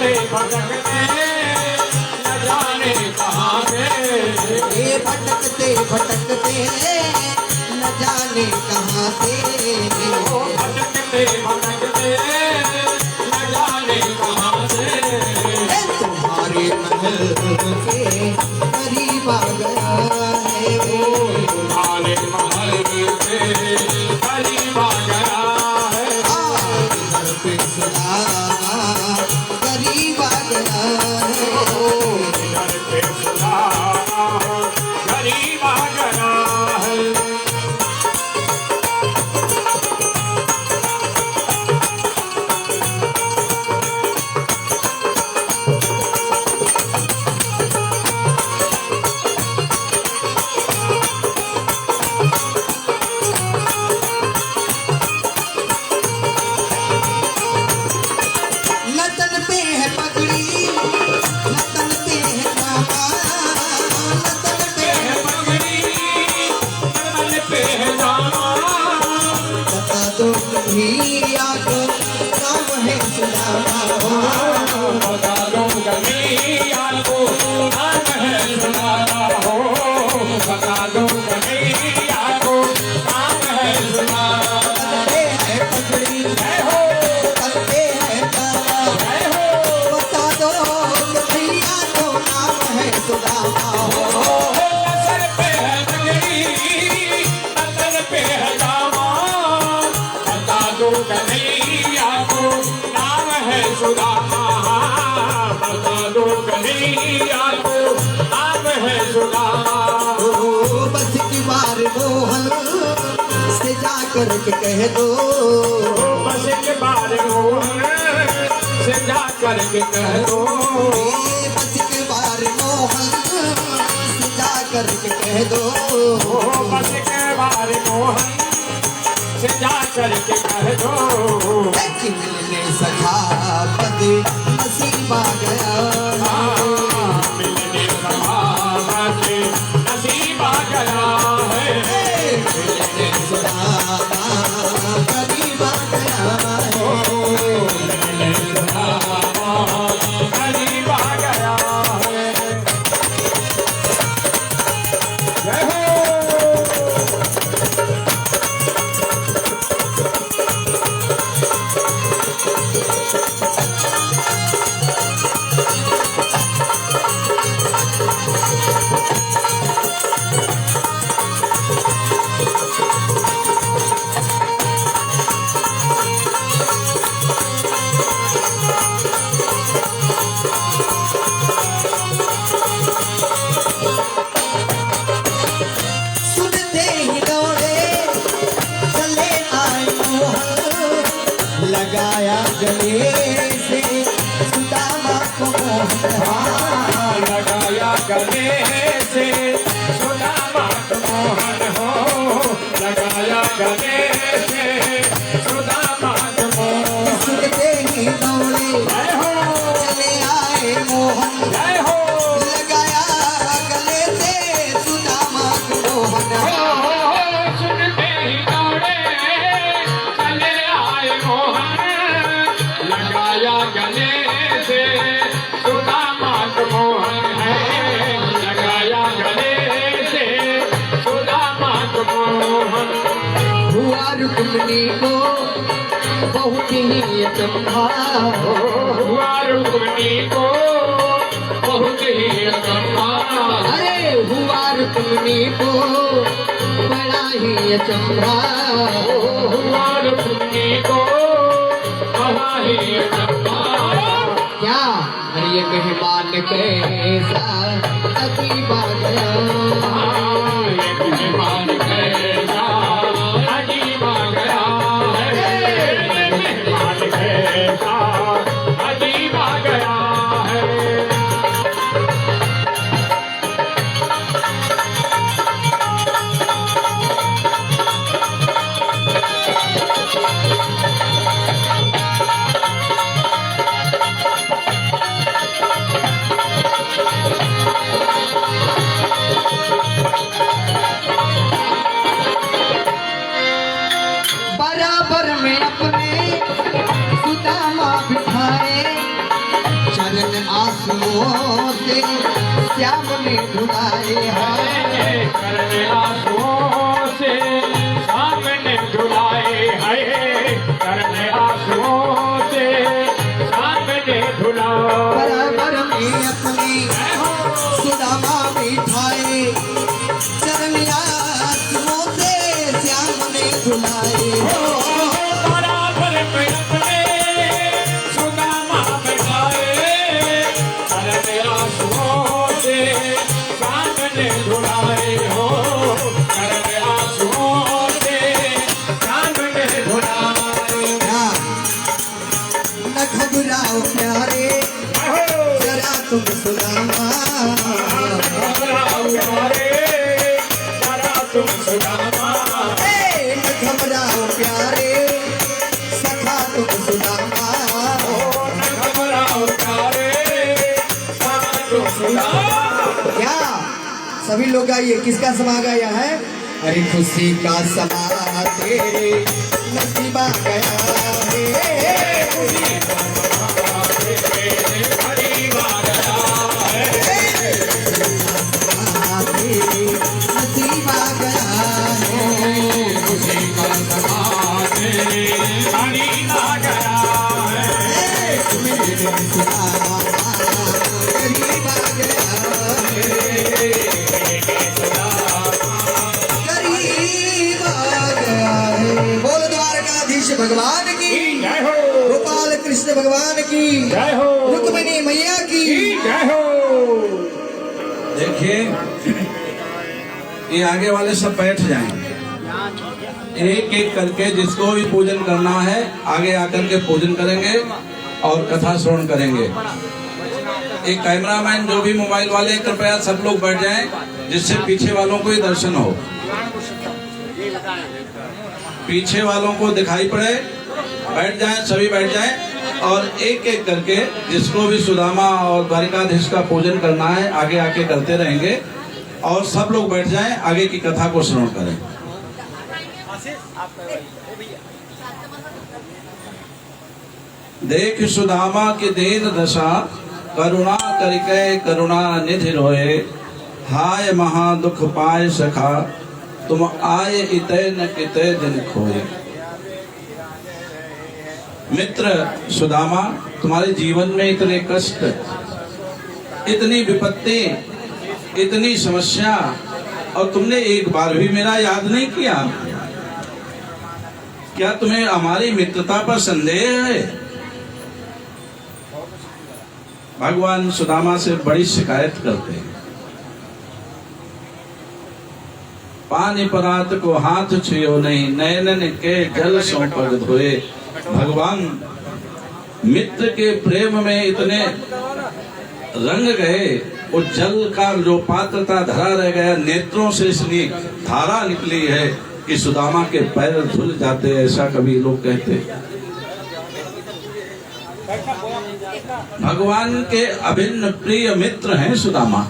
भटकते न जाने कहाँ से। ये भटकते भटकते न जाने कहाँ से। ओ भटकते भटकते न जाने कहाँ से। तुम्हारे महल के करीब आ गया है। तुम्हारे महल से करीब आ गया है। घर पे सदा करीब आ गया है। घर पे सदा करीब आ गया है। लतन पे है पगड़ी, लतन पे है कामा, लतन पे है पगड़ी कमल पे है जामा। बता दो कन्हैया को नाम है सुदामा। बता दो कन्हैया को नाम है सुदामा हो। बता दो कन्हैया को नाम है सुदामा। पे है पगड़ी, जय हो तन पे है कामा, जय हो। बता दो कन्हैया को नाम है सुदामा। सर पे है पगड़ी सर पे है जामा। बता दो कन्हैया को नाम है सुदामा। बता दो कन्हैया को नाम है सुदामा। बस की बार मोहन से जा कर के कह दो। बस के बारे मोहन से जा करके कह दो। बस के बार मोहन से जा कर के कह दो। बस के बारे मोहन से जा करके कह दो। मिलने सखा पद नसीब आ गया। मिलने सभावत नसीब आ गया है। मिलने सुदामा करीब आ गया है। मिलने सभावत करीब आ गया है। जय हो सुनते ही दौड़े चले आए मोहन, लगाया गले से सुदामा को मोहन। लगाया गले से सुदामा को मोहन हो। लगाया गले से सुदामा को मोहन। सुनते ही दौड़े जय हो चले आए मोहन, जय हो। लगाया गले से सुदामा को मोहन। सुनते ही दौड़े चले आए मोहन। लगाया गले से सुदामा को मोहन है। लगाया गले से सुदामा को मोहन। हुआ रुक्मिणी को बहुत ही अचंभा। हुआ रुक्मिणी को बहुत ही अचंभा। अरे हुआ रुक्मिणी को बड़ा ही अचंभा। हुआ रुक्मिणी को बड़ा ही अचंभा। क्या अरे ये मेहमान कैसा अजीब आ गया। ये मेहमान कैसा अजीब आ गया है। ये मेहमान कैसा अजीब आ गया है। आंसुओं से श्याम ने धुलाए हैं। करने आंसुओं से सामने धुलाए है, करने आंसुओं से सामने धुलाए। बराबर में अपनी सुदामा बिठाए, चरण आंसुओं से श्याम ने धुलाए। बराबर में अपने सुदामा बिठाए, करने आंसुओं से सामने धुलाए हो, करने आंसुओं से सामने धुलाए। न घबराओ प्यारे जरा तुम सुदामा, घबराओ प्यारे जरा तुम सुदामा, न घबराओ प्यारे सखा तुम सुदामा। घबराओ प्यारे सखा तुम सुदामा। क्या सभी लोग गाइए, किसका समा गया है? अरे खुशी का समा तेरे नसीबा गया है। तेरे नसीबा गया है। खुशी का समा तेरे घड़ी आ गया है। मेरे सुदामा करीब आ गया है। करीब आ गया है। बोल द्वारकाधीश भगवान की जय हो, गोपाल कृष्ण भगवान की जय हो, रुक्मिणी मैया की जय हो। देखिए, ये आगे वाले सब बैठ जाएं, एक एक करके जिसको भी पूजन करना है आगे आकर के पूजन करेंगे और कथा श्रवण करेंगे। एक कैमरामैन जो भी मोबाइल वाले, कृपया सब लोग बैठ जाएं जिससे पीछे वालों को ही दर्शन हो, पीछे वालों को दिखाई पड़े। बैठ जाएं, सभी बैठ जाएं और एक एक करके जिसको भी सुदामा और द्वारिकाधीश का पूजन करना है आगे आके करते रहेंगे और सब लोग बैठ जाएं, आगे की कथा को श्रवण करें। देख सुदामा की दीन दशा, करुणा करिके करुणा निधि रोए। हाय महा दुख पाए सखा, तुम आए इतने न किते दिन खोए। मित्र सुदामा, तुम्हारे जीवन में इतने कष्ट, इतनी विपत्ति, इतनी समस्या, और तुमने एक बार भी मेरा याद नहीं किया। क्या तुम्हें हमारी मित्रता पर संदेह है? भगवान सुदामा से बड़ी शिकायत करते हैं। पानी परात को हाथ छुयो नहीं, नयनन के जल सो पग धोए। भगवान मित्र के प्रेम में इतने रंग गए, वो जल का जो पात्रता धरा रह गया, नेत्रों से इसलिए धारा निकली है कि सुदामा के पैर धुल जाते, ऐसा कभी लोग कहते। भगवान के अभिन्न प्रिय मित्र हैं सुदामा।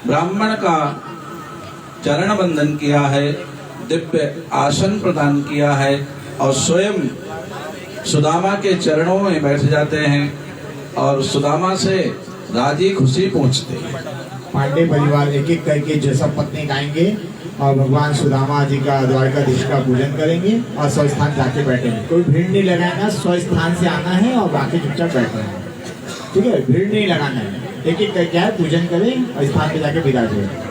ब्राह्मण का चरण बंदन किया है, दिव्य आसन प्रदान किया है और स्वयं सुदामा के चरणों में बैठ जाते हैं और सुदामा से राजी खुशी पूछते हैं। पांडे परिवार एक एक करके जो सब पत्नी गाएंगे और भगवान सुदामा जी का द्वारकाधीश का पूजन करेंगे और स्वस्थान जाके बैठेंगे। कोई भीड़ नहीं लगाएगा, स्वस्थान से आना है और बाकी चुपचाप बैठना है, ठीक है? भीड़ नहीं लगाना है, एक एक करके आए, पूजन करें और स्थान पे जाके विदा करें।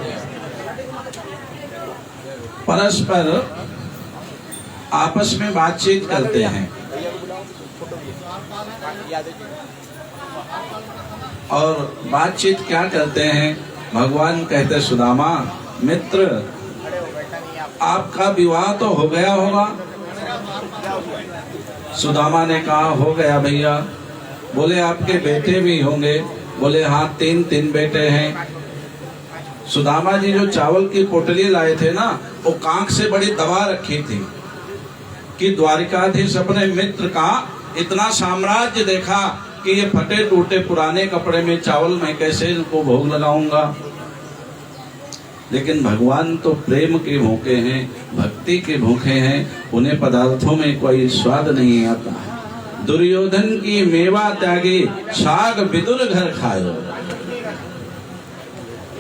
परस्पर आपस में बातचीत करते हैं और बातचीत क्या करते हैं? भगवान कहते सुदामा मित्र, आपका विवाह तो हो गया होगा। सुदामा ने कहा हो गया भैया। बोले आपके बेटे भी होंगे? बोले हाँ, 3 बेटे हैं। सुदामा जी जो चावल की पोटली लाए थे ना, वो कांख से बड़ी दबा रखी थी कि द्वारिकाधीश अपने मित्र का इतना साम्राज्य देखा कि ये फटे टूटे पुराने कपड़े में चावल मैं कैसे इनको भोग लगाऊंगा। लेकिन भगवान तो प्रेम के भूखे हैं, भक्ति के भूखे हैं, उन्हें पदार्थों में कोई स्वाद नहीं आता। दुर्योधन की मेवा त्यागी, शाग विदुर घर खायो।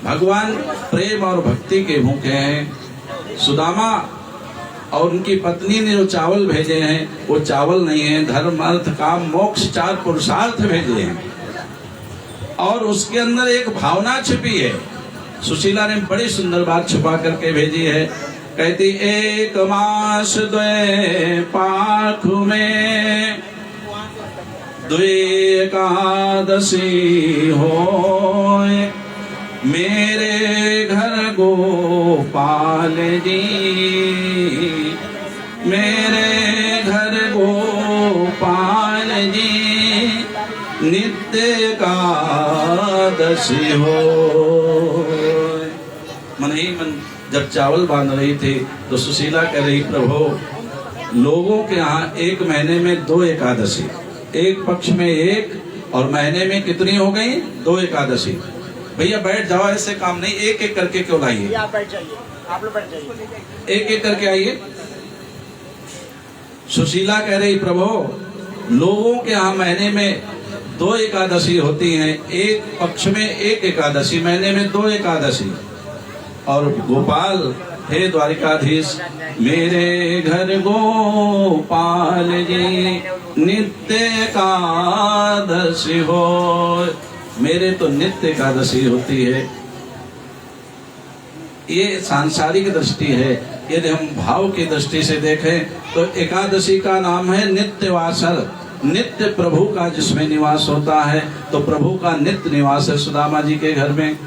भगवान प्रेम और भक्ति के भूखे हैं। सुदामा और उनकी पत्नी ने जो चावल भेजे हैं वो चावल नहीं है, धर्म अर्थ काम मोक्ष 4 पुरुषार्थ भेजे हैं और उसके अंदर एक भावना छिपी है। सुशीला ने बड़ी सुंदर बात छुपा करके भेजी है। कहती 1 मास 2 पाखु में 2 एकादशी होए, मेरे घर गोपाल जी, मेरे घर गोपाल जी, नित्य एकादशी हो। मन ही मन जब चावल बांध रही थी तो सुशीला कह रही, प्रभु लोगों के यहाँ 1 महीने में 2 एकादशी, एक पक्ष में 1 और महीने में कितनी हो गई? 2 एकादशी। भैया बैठ जाओ, ऐसे काम नहीं, एक एक करके क्यों लाइए? आप बैठ जाइए, आप लोग बैठ जाइए, एक एक करके आइए। सुशीला कह रही, प्रभु लोगों के यहाँ महीने में 2 एकादशी होती हैं, एक पक्ष में 1 एकादशी, महीने में 2 एकादशी। और गोपाल, हे द्वारिकाधीश, मेरे घर गोपाल जी, नित्य एकादशी हो। मेरे तो नित्य एकादशी होती है। ये सांसारिक दृष्टि है। यदि हम भाव की दृष्टि से देखें तो एकादशी का नाम है नित्यवासर, नित्य प्रभु का जिसमें निवास होता है, तो प्रभु का नित्य निवास है सुदामा जी के घर में।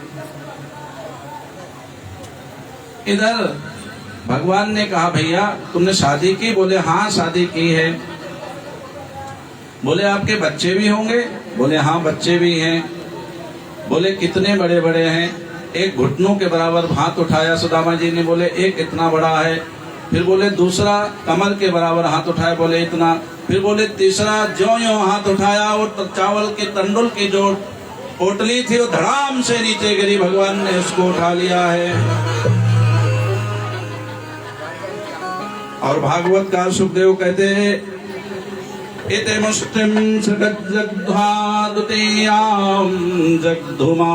इधर भगवान ने कहा, भैया तुमने शादी की? बोले हाँ शादी की है। बोले आपके बच्चे भी होंगे? बोले हाँ बच्चे भी हैं। बोले कितने बड़े बड़े हैं? एक घुटनों के बराबर हाथ उठाया सुदामा जी ने, बोले एक इतना बड़ा है। फिर बोले दूसरा कमर के बराबर हाथ उठाया, बोले इतना। फिर बोले तीसरा ज्यों यों हाथ उठाया और चावल के तंडुल की जो पोटली थी वो धड़ाम से नीचे गिरी, भगवान ने उसको उठा लिया है। और भागवत का सुखदेव कहते हैं, इते मुष्टिम जगद्ध्वा द्वितीयाम जगधुमाददे।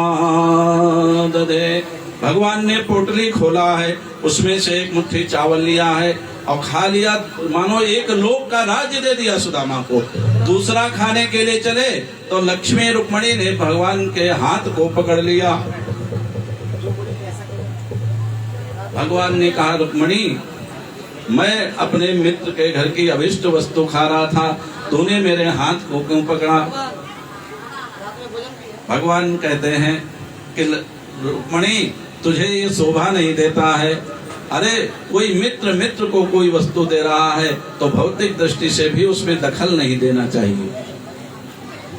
भगवान ने पोटली खोला है, उसमें से एक मुट्ठी चावल लिया है और खा लिया, मानो एक लोक का राज्य दे दिया सुदामा को। दूसरा खाने के लिए चले तो लक्ष्मी रुक्मणी ने भगवान के हाथ को पकड़ लिया। भगवान ने कहा, रुक्मणी मैं अपने मित्र के घर की अभिष्ट वस्तु खा रहा था, तूने मेरे हाथ को क्यों पकड़ा? भगवान कहते हैं कि रुक्मणी तुझे ये शोभा नहीं देता है। अरे कोई मित्र मित्र को कोई वस्तु दे रहा है तो भौतिक दृष्टि से भी उसमें दखल नहीं देना चाहिए।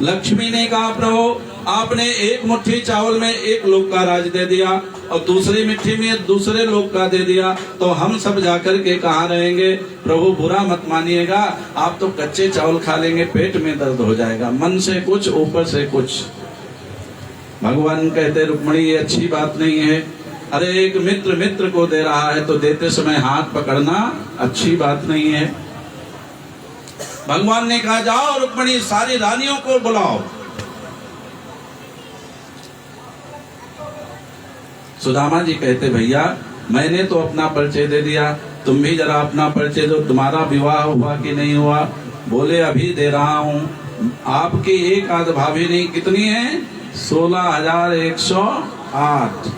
लक्ष्मी ने कहा, प्रभु आपने एक मुट्ठी चावल में एक लोक का राज दे दिया और दूसरी मुट्ठी में दूसरे लोक का दे दिया, तो हम सब जाकर के कहाँ रहेंगे? प्रभु बुरा मत मानिएगा, आप तो कच्चे चावल खा लेंगे, पेट में दर्द हो जाएगा, मन से कुछ ऊपर से कुछ। भगवान कहते, रुक्मणी ये अच्छी बात नहीं है। अरे एक मित्र मित्र को दे रहा है तो देते समय हाथ पकड़ना अच्छी बात नहीं है। भगवान ने कहा, जाओ रुक्मणी सारी रानियों को बुलाओ। सुदामा जी कहते, भैया मैंने तो अपना परिचय दे दिया, तुम भी जरा अपना परिचय दो, तुम्हारा विवाह हुआ कि नहीं हुआ? बोले अभी दे रहा हूँ। आपकी एक आध भाभी नहीं, कितनी है? 16,108।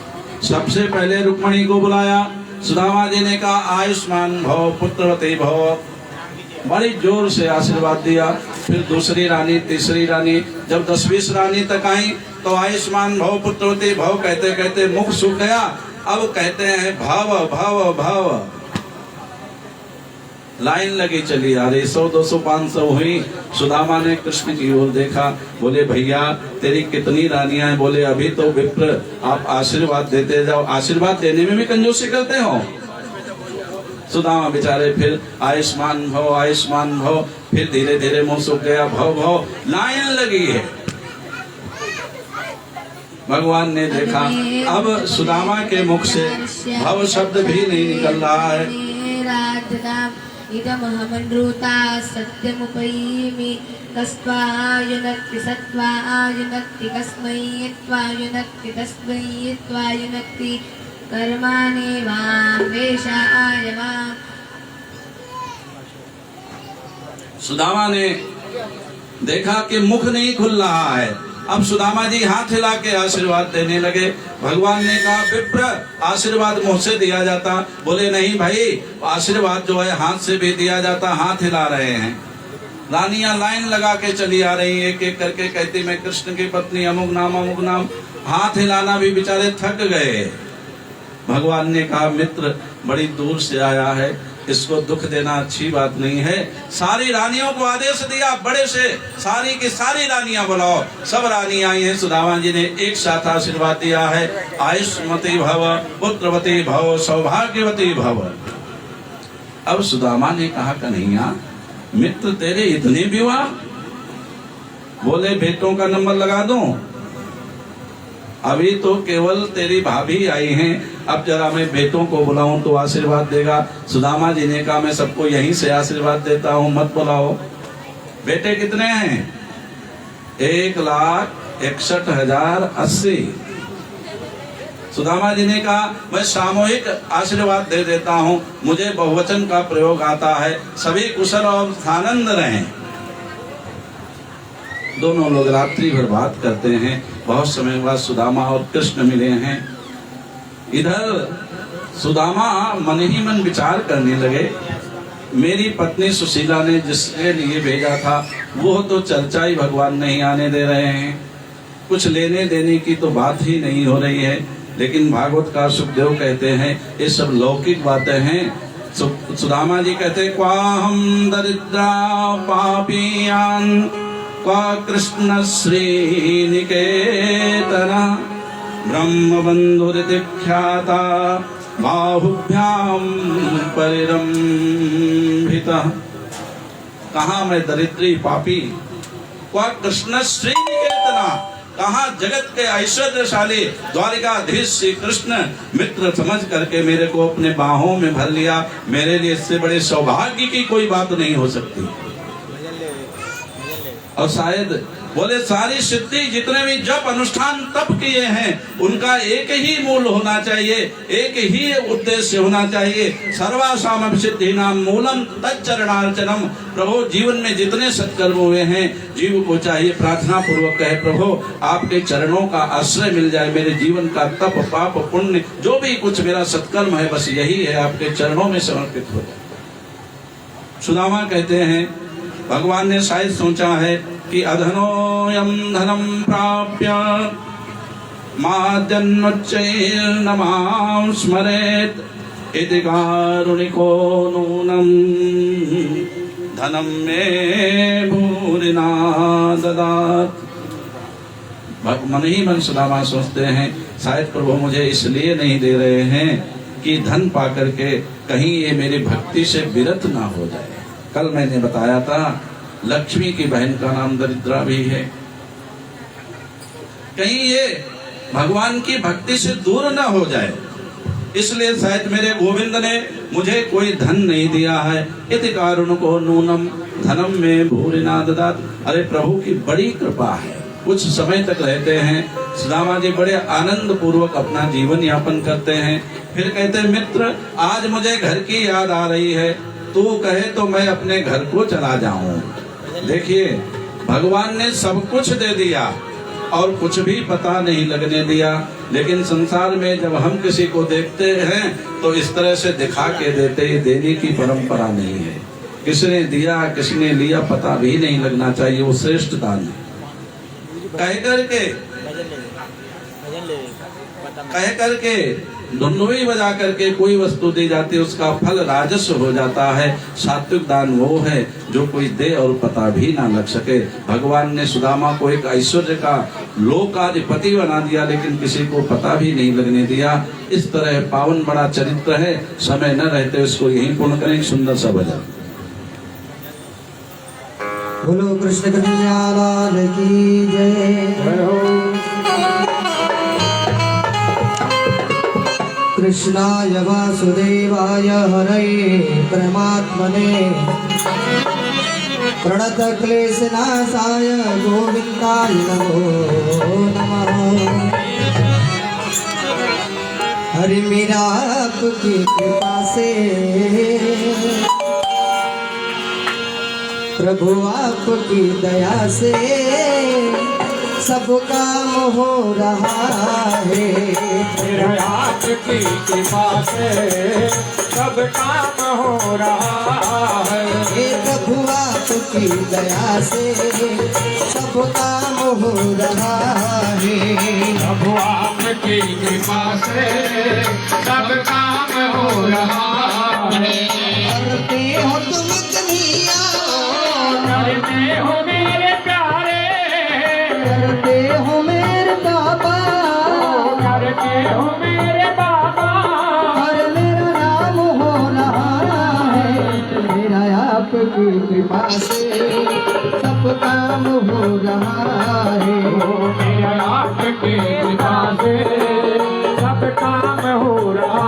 सबसे पहले रुक्मणी को बुलाया। सुदामा जी ने कहा, आयुष्मान भव पुत्रवती भव, बड़ी जोर से आशीर्वाद दिया। फिर दूसरी रानी, तीसरी रानी, जब 10-20 रानी तक आई तो आयुष्मान भव पुत्रवती भव कहते कहते मुख सूख गया। अब कहते हैं भव भव भव। लाइन लगी चली आ रही, 100, 200, 500 हुई। सुदामा ने कृष्ण की ओर देखा, बोले भैया तेरी कितनी रानियां हैं? बोले अभी तो विप्र आप आशीर्वाद देते जाओ। आशीर्वाद देने में भी कंजूसी करते हो। सुदामा बेचारे फिर आयुष्मान भव, फिर धीरे धीरे मुंह सूख गया, भव भव। लाइन लगी है। भगवान ने देखा अब सुदामा के मुख से भव शब्द भी नहीं निकल रहा है। इदमहमनृता सत्यमुपैमि कस्त्वायुनक्ति सत्त्वायुनक्ति कस्मै त्वायुनक्ति तस्मै त्वायुनक्ति कर्माणि वां वेशाय वां। सुदामा ने देखा कि मुख नहीं खुल रहा है। अब सुदामा जी हाथ हिला के आशीर्वाद देने लगे। भगवान ने कहा विप्र आशीर्वाद मुंह से दिया जाता। बोले नहीं भाई, आशीर्वाद जो है हाथ से भी दिया जाता। हाथ हिला रहे हैं। रानियां लाइन लगा के चली आ रही एक एक करके, कहती मैं कृष्ण की पत्नी अमुक नाम अमुक नाम। हाथ हिलाना भी बेचारे थक गए। भगवान ने कहा मित्र बड़ी दूर से आया है, इसको दुख देना अच्छी बात नहीं है। सारी रानियों को आदेश दिया बड़े से, सारी की सारी रानियां बुलाओ। सब रानियां आई हैं। सुदामा जी ने एक साथ आशीर्वाद दिया है, आयुष्मती भव, पुत्रवती भव, सौभाग्यवती भव। अब सुदामा ने कहा कन्हैया मित्र तेरे इतने विवाह? बोले बेटों का नंबर लगा दूं? अभी तो केवल तेरी भाभी आई हैं, अब जरा मैं बेटों को बुलाऊं तो आशीर्वाद देगा। सुदामा जी ने कहा मैं सबको यहीं से आशीर्वाद देता हूं, मत बुलाओ। बेटे कितने हैं? 1,61,080। सुदामा जी ने कहा मैं सामूहिक आशीर्वाद दे देता हूं, मुझे बहुवचन का प्रयोग आता है। सभी कुशल और आनंद रहें। दोनों लोग रात्रि भर बात करते हैं। बहुत समय बाद सुदामा और कृष्ण मिले हैं। इधर सुदामा मन ही मन विचार करने लगे, मेरी पत्नी सुशीला ने जिसके लिए भेजा था वो तो चर्चा ही भगवान नहीं आने दे रहे हैं। कुछ लेने देने की तो बात ही नहीं हो रही है। लेकिन भागवत का सुखदेव कहते हैं ये सब लौकिक बातें हैं। सुदामा जी कहते क्वाहम दरिद्रा पापियान क्वा कृष्ण श्री निकेतना ब्रह्म बंधुरिख्याता बाहुभ्याम परिरंभितः। कहाँ मैं दरिद्री पापी, क्वा कृष्ण श्री निकेतना, कहाँ जगत के ऐश्वर्यशाली द्वारिकाधीश श्री कृष्ण मित्र समझ करके मेरे को अपने बाहों में भर लिया। मेरे लिए इससे बड़े सौभाग्य की कोई बात नहीं हो सकती। और शायद बोले सारी सिद्धि जितने भी जप अनुष्ठान तप किए हैं उनका एक ही मूल होना चाहिए, एक ही उद्देश्य होना चाहिए। सर्वासाम सिद्धि नाम मूलम तच्चरणार्चनम। प्रभु जीवन में जितने सत्कर्म हुए हैं जीव को चाहिए प्रार्थना पूर्वक कहे प्रभु आपके चरणों का आश्रय मिल जाए। मेरे जीवन का तप पाप पुण्य जो भी कुछ मेरा सत्कर्म है बस यही है, आपके चरणों में समर्पित हो जाए। सुदामा कहते हैं भगवान ने शायद सोचा है कि अधनोयम धनम प्राप्य माद्यन्नोच्चैर्न मां स्मरेत् इति कारुणिको नूनं धनम मे भूरिना ददात्। मन ही मन सुदामा सोचते हैं शायद प्रभु मुझे इसलिए नहीं दे रहे हैं कि धन पाकर के कहीं ये मेरी भक्ति से विरत ना हो जाए। कल मैंने बताया था लक्ष्मी की बहन का नाम दरिद्रा भी है। कहीं ये भगवान की भक्ति से दूर न हो जाए, इसलिए शायद मेरे गोविंद ने मुझे कोई धन नहीं दिया है। इति कारुणिको नूनम धनम में भूरिना ददात। अरे प्रभु की बड़ी कृपा है, कुछ समय तक रहते हैं। सुदामा जी बड़े आनंद पूर्वक अपना जीवन यापन करते हैं। फिर कहते हैं मित्र आज मुझे घर की याद आ रही है, तू कहे तो मैं अपने घर को चला जाऊं। देखिए भगवान ने सब कुछ दे दिया और कुछ भी पता नहीं लगने दिया। लेकिन संसार में जब हम किसी को देखते हैं तो इस तरह से दिखा के देते, देने की परंपरा नहीं है। किसने दिया किसने लिया पता भी नहीं लगना चाहिए, वो श्रेष्ठ दान है। कह करके धुंधुई बजा करके कोई वस्तु दी जाती है उसका फल राजस्व हो जाता है। सात्विक दान वो है जो कोई दे और पता भी ना लग सके। भगवान ने सुदामा को एक ऐश्वर्य का लोकाधिपति बना दिया लेकिन किसी को पता भी नहीं लगने दिया। इस तरह पावन बड़ा चरित्र है। समय न रहते उसको यही पूर्ण करें। सुंदर सा भजन। बोलो कृष्ण कन्हैया लाल की जय। कृष्णाय वासुदेवाय हरये परमात्मने प्रणतक्लेशनाशाय गोविन्दाय नमो नमः। हरि मेरा आपकी कृपा से प्रभु आपकी दया से सब काम हो रहा है। मेरा आपकी कृपा से सब काम हो रहा है। हे प्रभु आपकी दया से सब काम हो रहा है। प्रभु आपकी कृपा से सब काम हो रहा है। करते हो तुम कन्हैया, करते हो मेरे प्यारे, करते हो मेरे बाबा, करते हो मेरे बाबा। और मेरा नाम हो रहा है। मेरा आपकी कृपा से सब काम हो रहा है। मेरा आपकी कृपा से सब काम हो रहा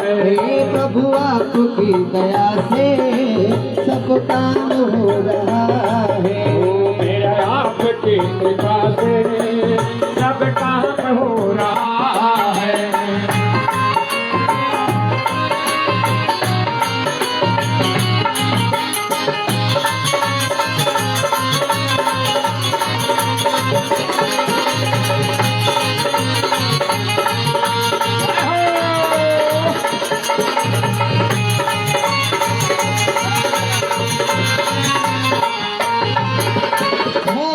है। हे प्रभु आपकी दया से सब काम हो रहा है। मेरा आपकी कृपा से सब काम हो रहा है। हो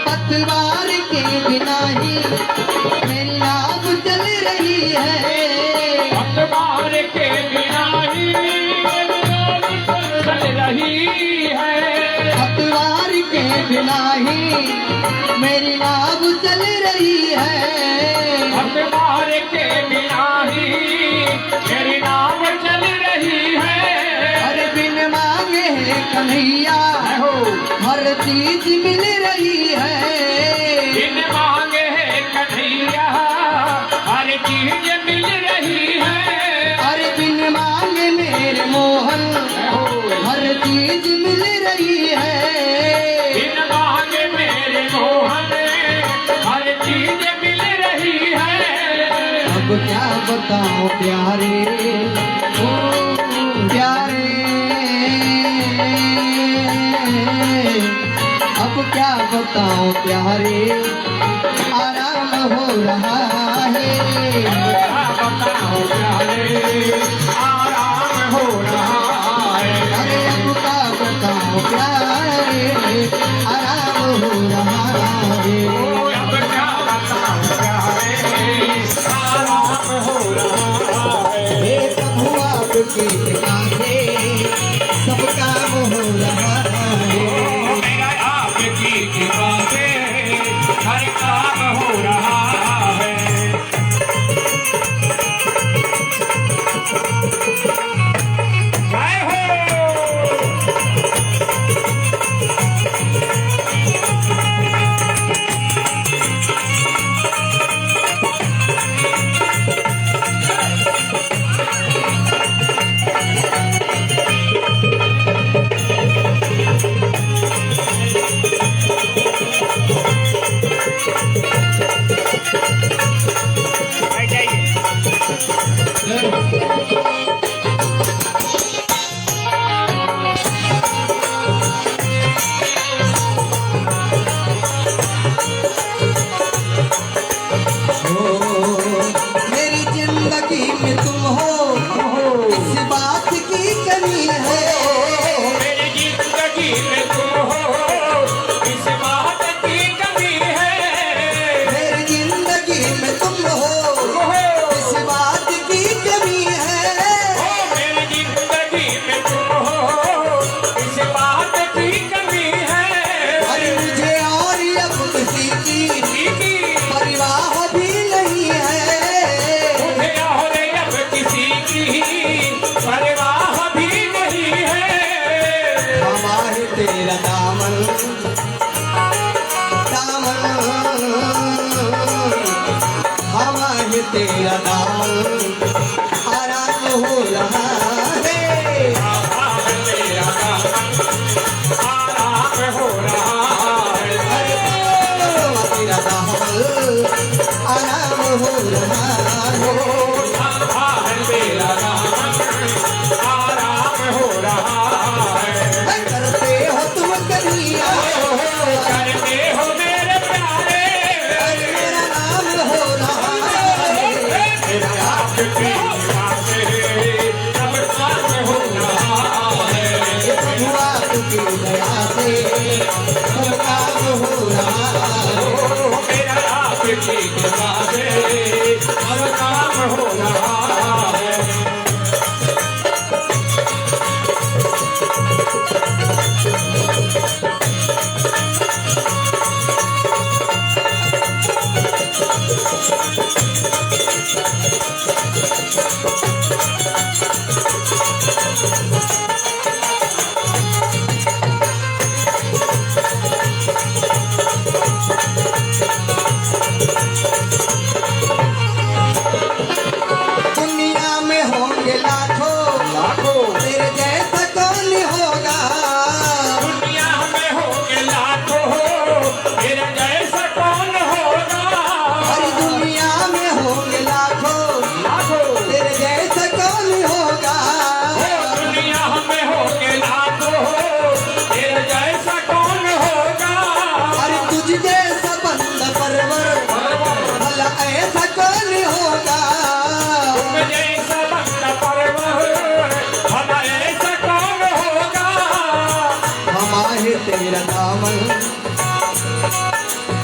पतवार के बिना ही मेरी नाव चल रही है। पतवार के बिना ही चल रही है। पतवार के बिना ही मेरी नाव चल रही है। पतवार के बिना ही मेरी नाव चल रही है। हर बिन मांगे है कन्हैया हर चीज मिल रही है। बिन मांगे है कन्हैया हर चीज मिल रही है। हर बिन मांगे मेरे मोहन हर चीज मिल रही है। बिन मांगे मेरे मोहन हर चीज मिल रही है। अब क्या बताऊं प्यारे, ओ प्यारे, अब क्या बताऊं प्यारे, आराम हो रहा है। बताओ प्यारे आराम हो रहा है। अरे अब क्या बताऊं प्यारे, आराम हो रहा है। अब क्या बताओ प्यारे आराम हो रहा है। हे प्रभु आपकी कृपा से सब काम हो रहा है। मेरा आपकी कृपा से हर काम हो रहा है। जय हो। मेरी जिंदगी में तुम हो इस बात की कमी है। मेरी जिंदगी में तुम हो इस बात की कमी है। मेरी जिंदगी में तुम हो इस बात की कमी है। मेरी जिंदगी में तुम हो इस बात की कमी है। अरे मुझे और अब किसी की परवाह भी नहीं है। मुझे और अब किसी की परवाह भी नहीं है। हमारे तेरा दामन दामन, हमारे तेरा दामन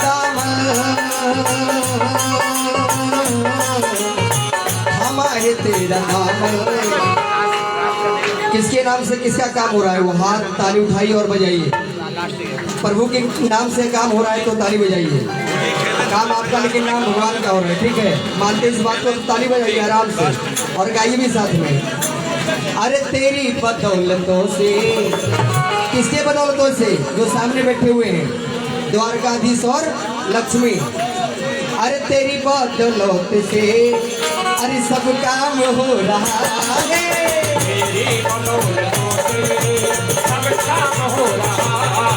दामन हमारे तेरा दामन। किसके नाम से किसका काम हो रहा है वो हाथ ताली उठाइए और बजाइए। प्रभु के नाम से काम हो रहा है तो ताली बजाइए। काम आपका लेकिन नाम भगवान का हो रहा है, ठीक है। मानते इस बात को तो ताली बजाइए आराम से और गाइए भी साथ में। अरे तेरी बदौलतों से, किसके बदौलतों से? जो सामने बैठे हुए हैं, द्वारकाधीश और लक्ष्मी। अरे तेरी बदौलत से अरे सब काम हो रहा है। तेरी बदौलतों से सब काम हो रहा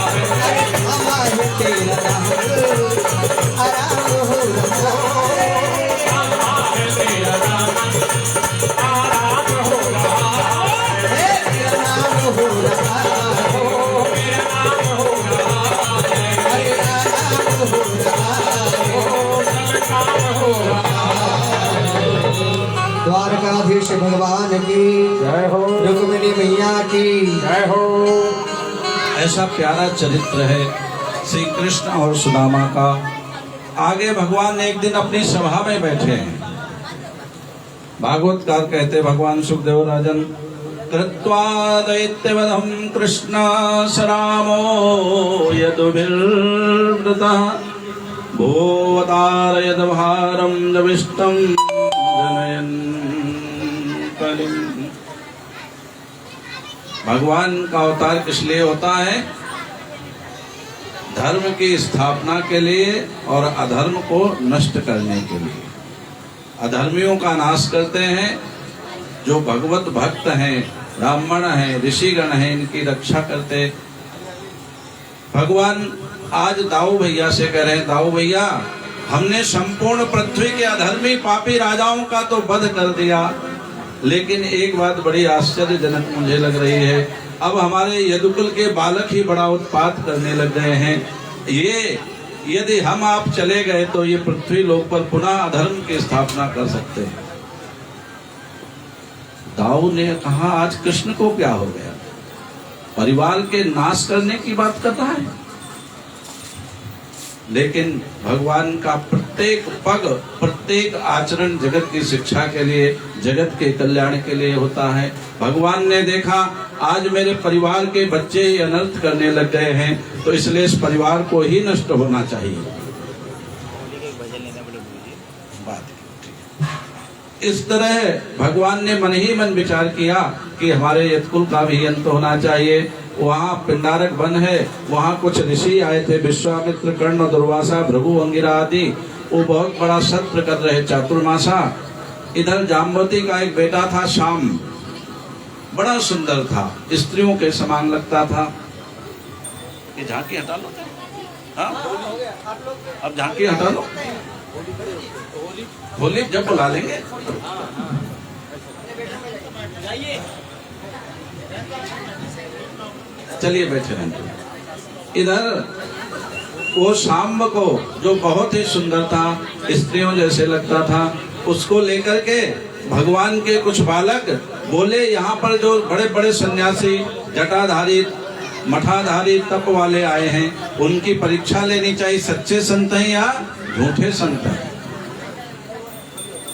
है। अरे हमारे तेरा आराम हो रहा है। हमारे तेरा नाम आराम हो रहा है। तेरा नाम हो रहा है। मेरा नाम हो रहा है। अरे आराम हो रहा है। सब काम हो रहा है। द्वारकाधीश भगवान की जय हो, रुक्मिणी मैया की जय हो। ऐसा प्यारा चरित्र है श्री कृष्ण और सुदामा का। आगे भगवान एक दिन अपनी सभा में बैठे हैं। भागवतकार कहते भगवान सुखदेव राजन, कृत्वा दैत्यवधं कृष्ण सरामो यदुभिर्वृतः भोवतारयद भारं जविष्टं जनयन् कलिम्। भगवान का अवतार किस लिए होता है? धर्म की स्थापना के लिए और अधर्म को नष्ट करने के लिए। अधर्मियों का नाश करते हैं। जो भगवत भक्त हैं, ब्राह्मण हैं, ऋषिगण हैं, इनकी रक्षा करते। भगवान आज दाऊ भैया से कह रहे हैं, दाऊ भैया हमने संपूर्ण पृथ्वी के अधर्मी पापी राजाओं का तो वध कर दिया, लेकिन एक बात बड़ी आश्चर्यजनक मुझे लग रही है। अब हमारे यदुकुल के बालक ही बड़ा उत्पात करने लग गए हैं। ये यदि हम आप चले गए तो ये पृथ्वी लोक पर पुनः अधर्म की स्थापना कर सकते हैं। दाऊ ने कहा आज कृष्ण को क्या हो गया? परिवार के नाश करने की बात कर रहा है। लेकिन भगवान का प्रत्येक पग, प्रत्येक आचरण जगत की शिक्षा के लिए, जगत के कल्याण के लिए होता है। भगवान ने देखा आज मेरे परिवार के बच्चे ही अनर्थ करने लग गए हैं, तो इसलिए इस परिवार को ही नष्ट होना चाहिए। इस तरह भगवान ने मन ही मन विचार किया कि हमारे यदकुल का भी अंत होना चाहिए। वहाँ पिंडारक वन है, वहाँ कुछ ऋषि आए थे, विश्वामित्र, कर्ण, दुर्वासा, भृगु, अंगिरा आदि। वो बहुत बड़ा सत्र कर रहे चातुर्मासा। इधर जाम्बवती का एक बेटा था श्याम, बड़ा सुंदर था, स्त्रियों के समान लगता था। ये झांकी हटा लो, हाँ? अब झांकी हटा लो, होली जब बुला लेंगे। चलिए बैठे रहें। इधर वो शाम को जो बहुत ही सुंदर था, स्त्रियों जैसे लगता था, उसको लेकर के भगवान के कुछ बालक बोले यहाँ पर जो बड़े बड़े सन्यासी, जटाधारी, मठाधारी, तप वाले आए हैं, उनकी परीक्षा लेनी चाहिए, सच्चे संत हैं या झूठे संत हैं।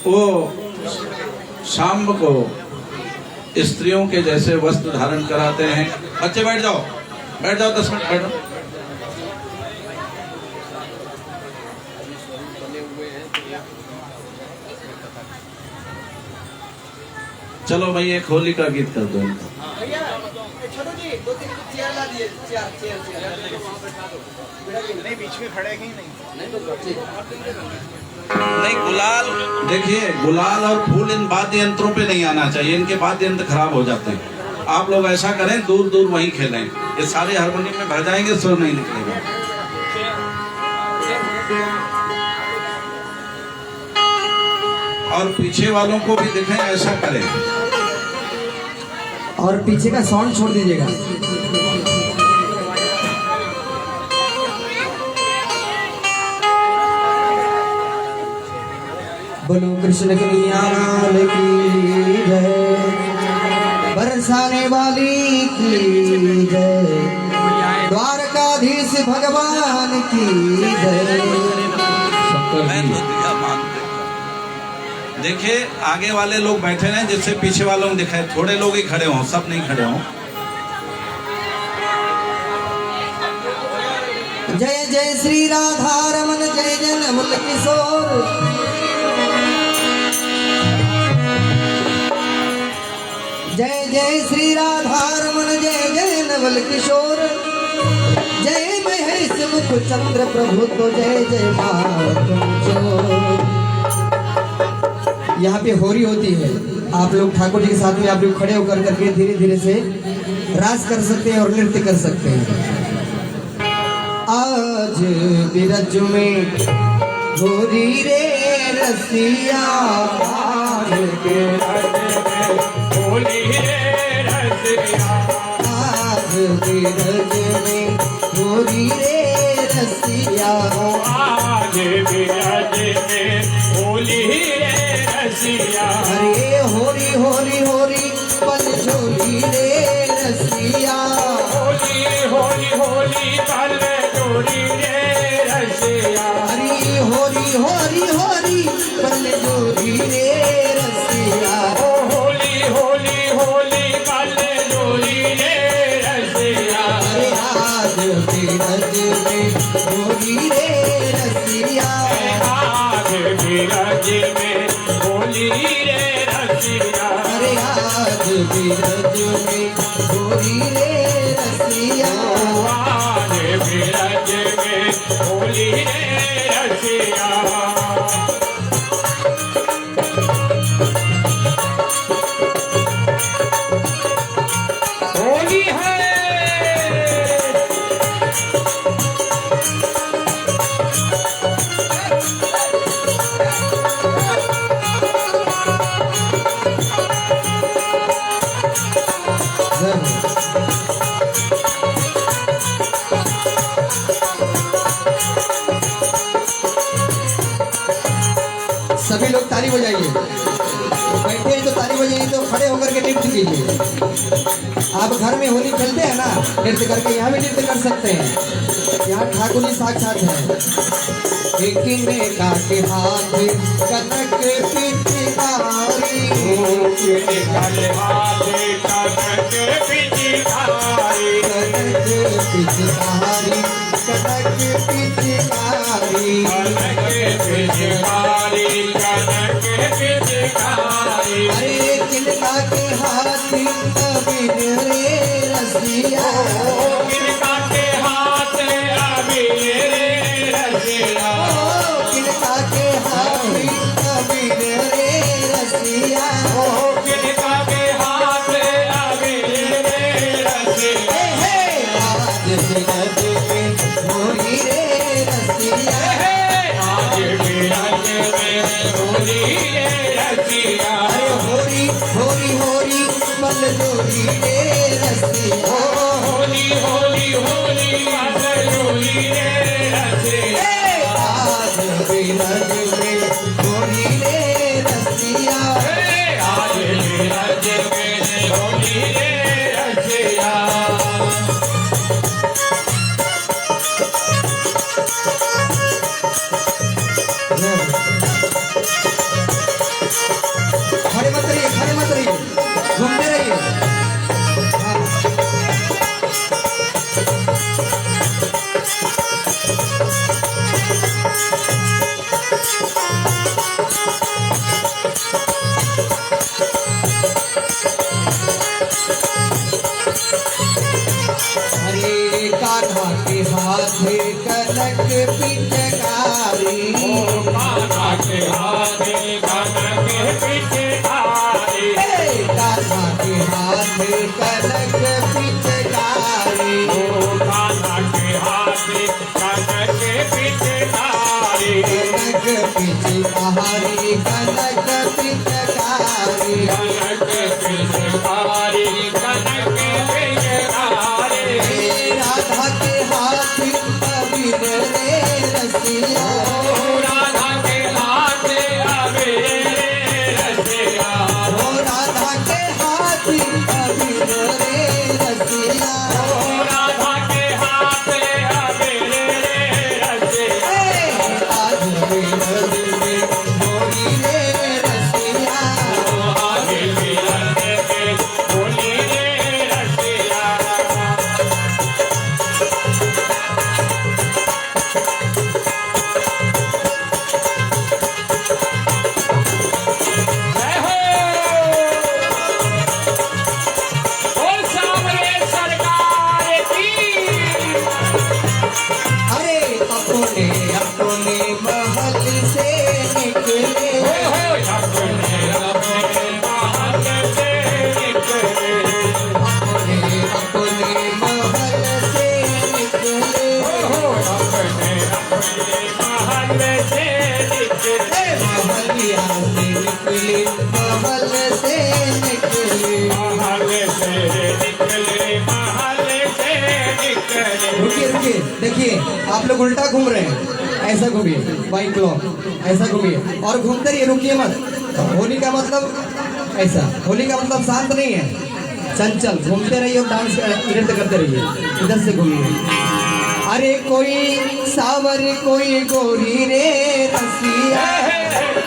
वो शाम को स्त्रियों के जैसे वस्त्र धारण कराते हैं। बच्चे बैठ जाओ, बैठ जाओ, 10 मिनट बैठो। चलो भाई एक होली का गीत कर दो। बीच में खड़े ही नहीं, गुलाल देखिए, गुलाल और फूल इन वाद्य यंत्रों पे नहीं आना चाहिए, इनके वाद्य यंत्र खराब हो जाते हैं। आप लोग ऐसा करें, दूर दूर वहीं खेलें। ये सारे हारमोनियम में भर जाएंगे, सुर नहीं निकलेगा। और पीछे वालों को भी दिखें, ऐसा करें। और पीछे का साउंड छोड़ दीजिएगा। बोलो कृष्ण कन्हैया लाल की जय, बरसाने वाली की जय, द्वारका द्वारकाधीश भगवान की जय। मैं तो दिया मान देखिए आगे वाले लोग बैठे हैं जिससे पीछे वालों को दिखाए, थोड़े लोग ही खड़े हों, सब नहीं खड़े हों। जय जय श्री राधा रमन जय जय नवल किशोर। जय जय श्री राधा रमन जय जय नवल किशोर। जय महेश मुख चंद्र प्रभु तो जय जय यहाँ पे होरी होती है। आप लोग ठाकुर जी के साथ में आप लोग खड़े होकर करके धीरे धीरे से रास कर सकते हैं और नृत्य कर सकते हैं। आज बिरज में होरी रे रसिया, आज बिरज में होली रे रसिया, आज बिरज में होरी रे रसिया। आज बिरज में होली रे रसिया। अरे होरी होरी होरी पल झोली रे रसिया। होली होली होली पल झोली रे रसिया। अरे होरी होरी होरी पल झोली रे रसिया। ओ होली होली होली पल झोली रे रसिया। अरे आज बिरज में होरी रे रसिया। आज बिरज में होली रे रसिया। अरे आज बिरज में होरी रे रसिया। आज बिरज में होली रे रसिया। होली है सभी लोग ताली बजाइए। बैठे हैं तो ताली बजाइए, तो खड़े होकर के नृत्य कीजिए। आप घर में होली खेलते हैं ना, नृत्य करके यहाँ भी नृत्य कर सकते हैं। यहाँ ठाकुर जी साक्षात है। एक ने काटे हाथ कनक पिचकारी। निकल हाथ कनक पिचकारी। कनक पिचकारी कनक पिचकारी। कनक पिचकारी कनक पिचकारी। अरे किनका के हाथ अबीर रे रसिया। किनका के हाथ अबीर रे रसिया। किनका के हाथ अबीर रे रसिया। किनका के हाथ अबीर रे रसिया। आज बिरज में होली रे रसिया। आज बिरज में होली रे रसिया। अरे होरी होरी होरी पल जोरी रे रसिया। होली होली होली पल झोली रे रसिया। आज बिरज में होली रे रसिया। आज बिरज में होली रे रसिया। खड़े मत रहिए, घूमते रहिए। हाँ। अरे कान्हा के हाथ कनक पिचकारी। कान्हा के हाथ कनक पिचकारी। कान्हा के हाथ कनक पिचकारी। कान्हा के हाथ कनक पिचकारी। कनक पिचकारी कनक पिचकारी। कनक पिचकारी कनक पिचकारी। राधा के हाथ अबीर रे रसिया। राधा के हाथ अबीर रे रसिया। राधा के हाथ अबीर रे रसिया। राधा के हाथ अपने महल से निकले महलिया से निकले महल से निकले रुकिए रुकिए देखिए आप लोग उल्टा घूम रहे हैं ऐसा घूमिए बाई क्लॉक ऐसा घूमिए और घूमते रहिए रुकिए मत होली का मतलब ऐसा होली का मतलब शांत नहीं है चंचल घूमते रहिए और डांस नृत्य करते रहिए इधर से घूमिए अरे कोई सावर कोई गोरी रे रसिया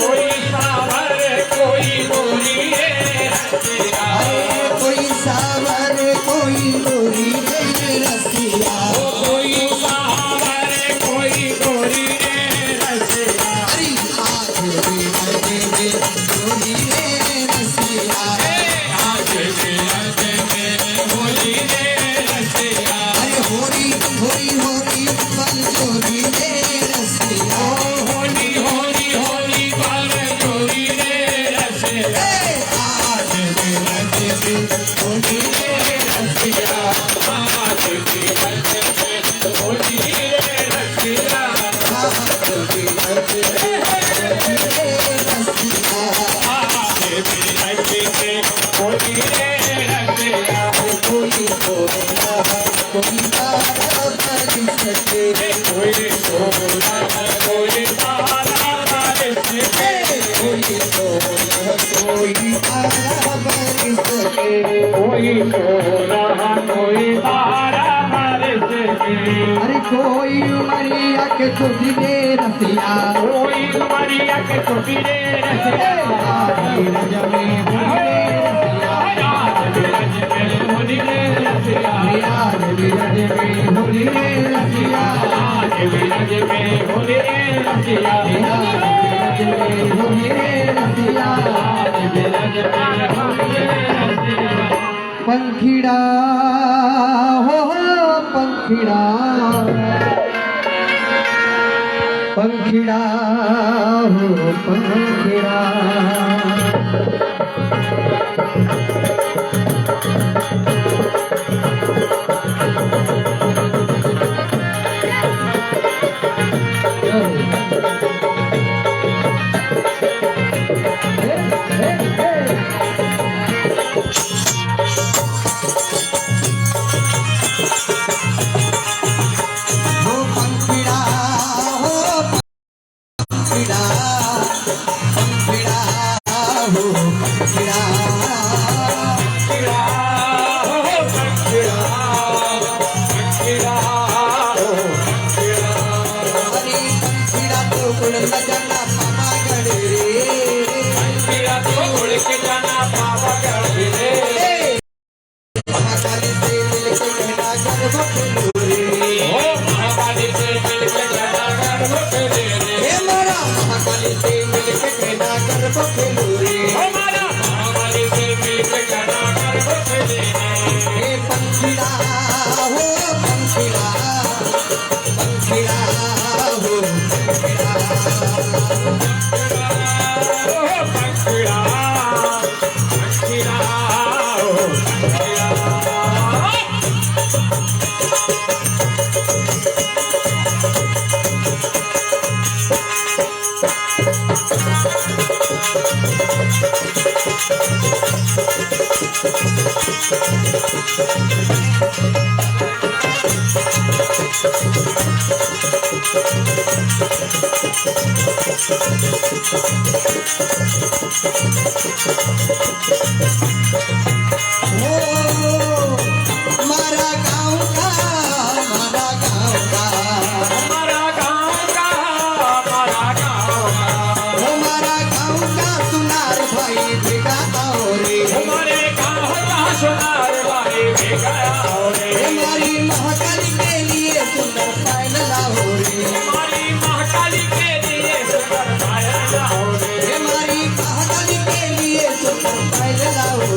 कोई सावर कोई गोरी रे रसिया अरे कोई सावर कोई गोरी रे रसिया कोई सावर कोई गोरी रे रसिया अरे आज भी गोरी रे रसिया आज भी होली रे रसिया अरे होरी होरी होरी बल गोरी रे रसिया होली होली होली बाल गोरी रे रसिया आज भी होली रे रसिया आज भी होली रे रसिया अरे कोई उमरिया के छोटी रे रसिया मरिया के छोटी रे रसिया होली रे रसिया आज होली रे रसिया पंखीड़ा हो पंखीड़ा पंखीड़ा हो पंखीड़ा हमारा गाँव का हमारा गाँव का सुनार भाई भेगा रे हमारी महाकाली के लिए सुंदर पायल लाओ रे हमारी महाकाली के लिए सुंदर पायल लाओ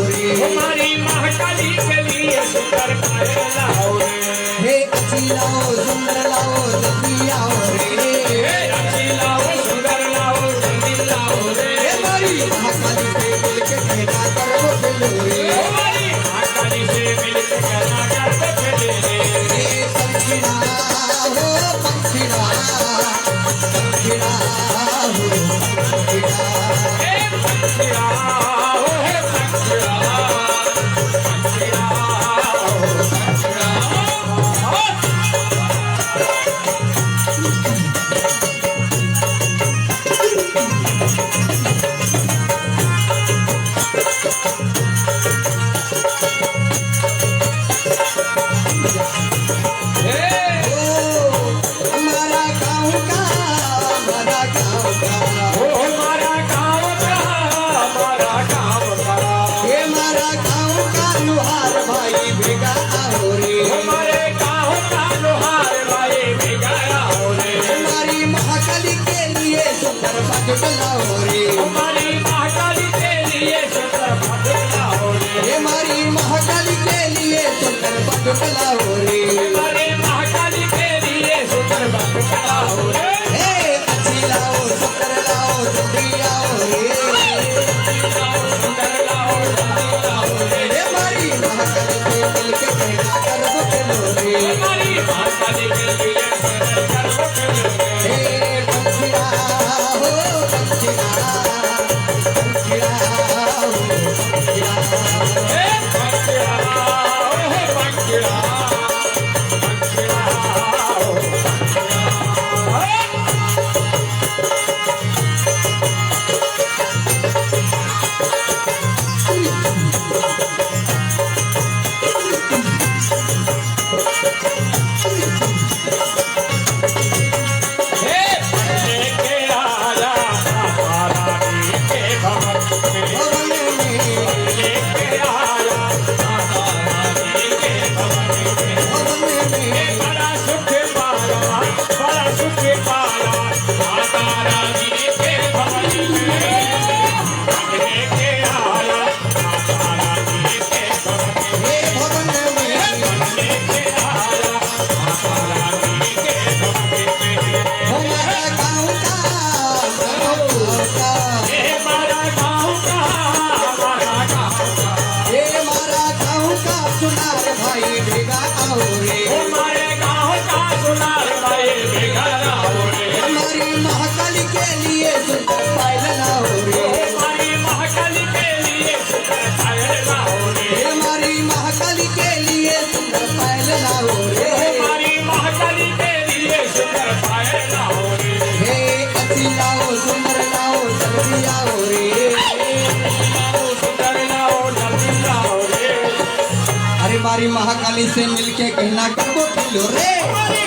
हमारी महाकाली से मिलके कहना करबो किलो रे। हमारी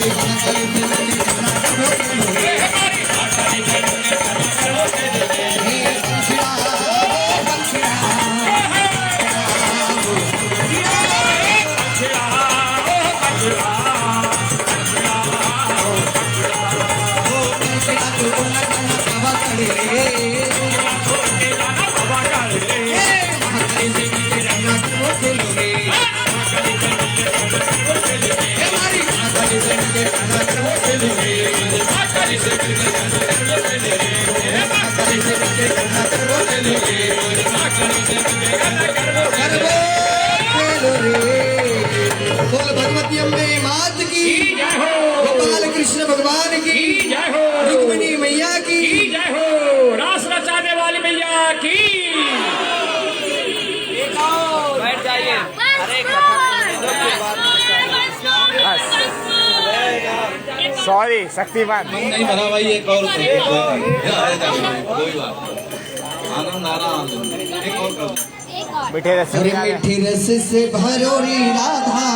महाकाली से मिलके कहना करबो किलो रे। बोल भगवती अम्बे मात की जय हो, गोपाल कृष्ण भगवान की जय हो, रुक्मिणी मैया की जय हो, रास रचाने वाली मैया की। बैठ जाइए। सॉरी शक्तिमान नहीं भरा भाई, एक और कोई बात आनंद आ रहा, एक और कर मीठे रस अरे मीठी रस से भरोरी राधा।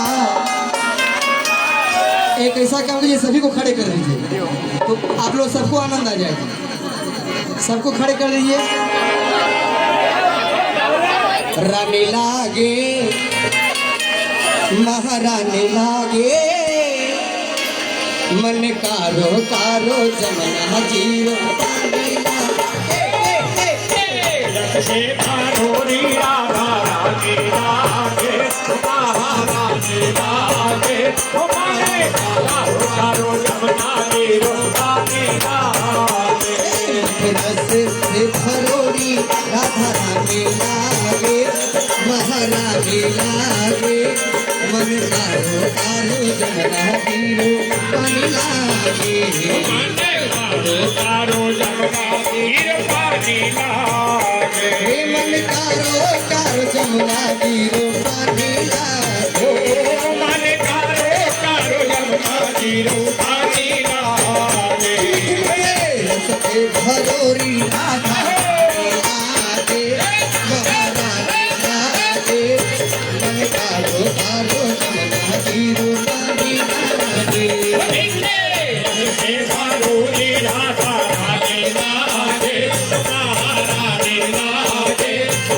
एक ऐसा काम कीजिए, सभी को खड़े कर दीजिए तो आप लोग सबको आनंद आ जाएगा। सबको खड़े कर दीजिए। रानी लागे महारानी लागे, मन कारो कारो जमना जीरो। से भरोरी राधा रानी लागे, महारानी लागे, हमारे कारो जमुना नीरो लागे लागे। रस से भरोरी राधा रानी लागे, महारानी लागे, मन कारो कारो जमना रूप पानी लागे माने कारो कारो जमुना तीर पानी लागे हे मन कारो कारो जमुना तीरो पानी लागे ओ माने कारो कारो जमुना तीर पानी लागे रसते भरोरी राधा लागे महारानी लागे मन कारो कारो जमुना तीरो पानी लागे से भारोरी राधा रानी लागे महारानी लागे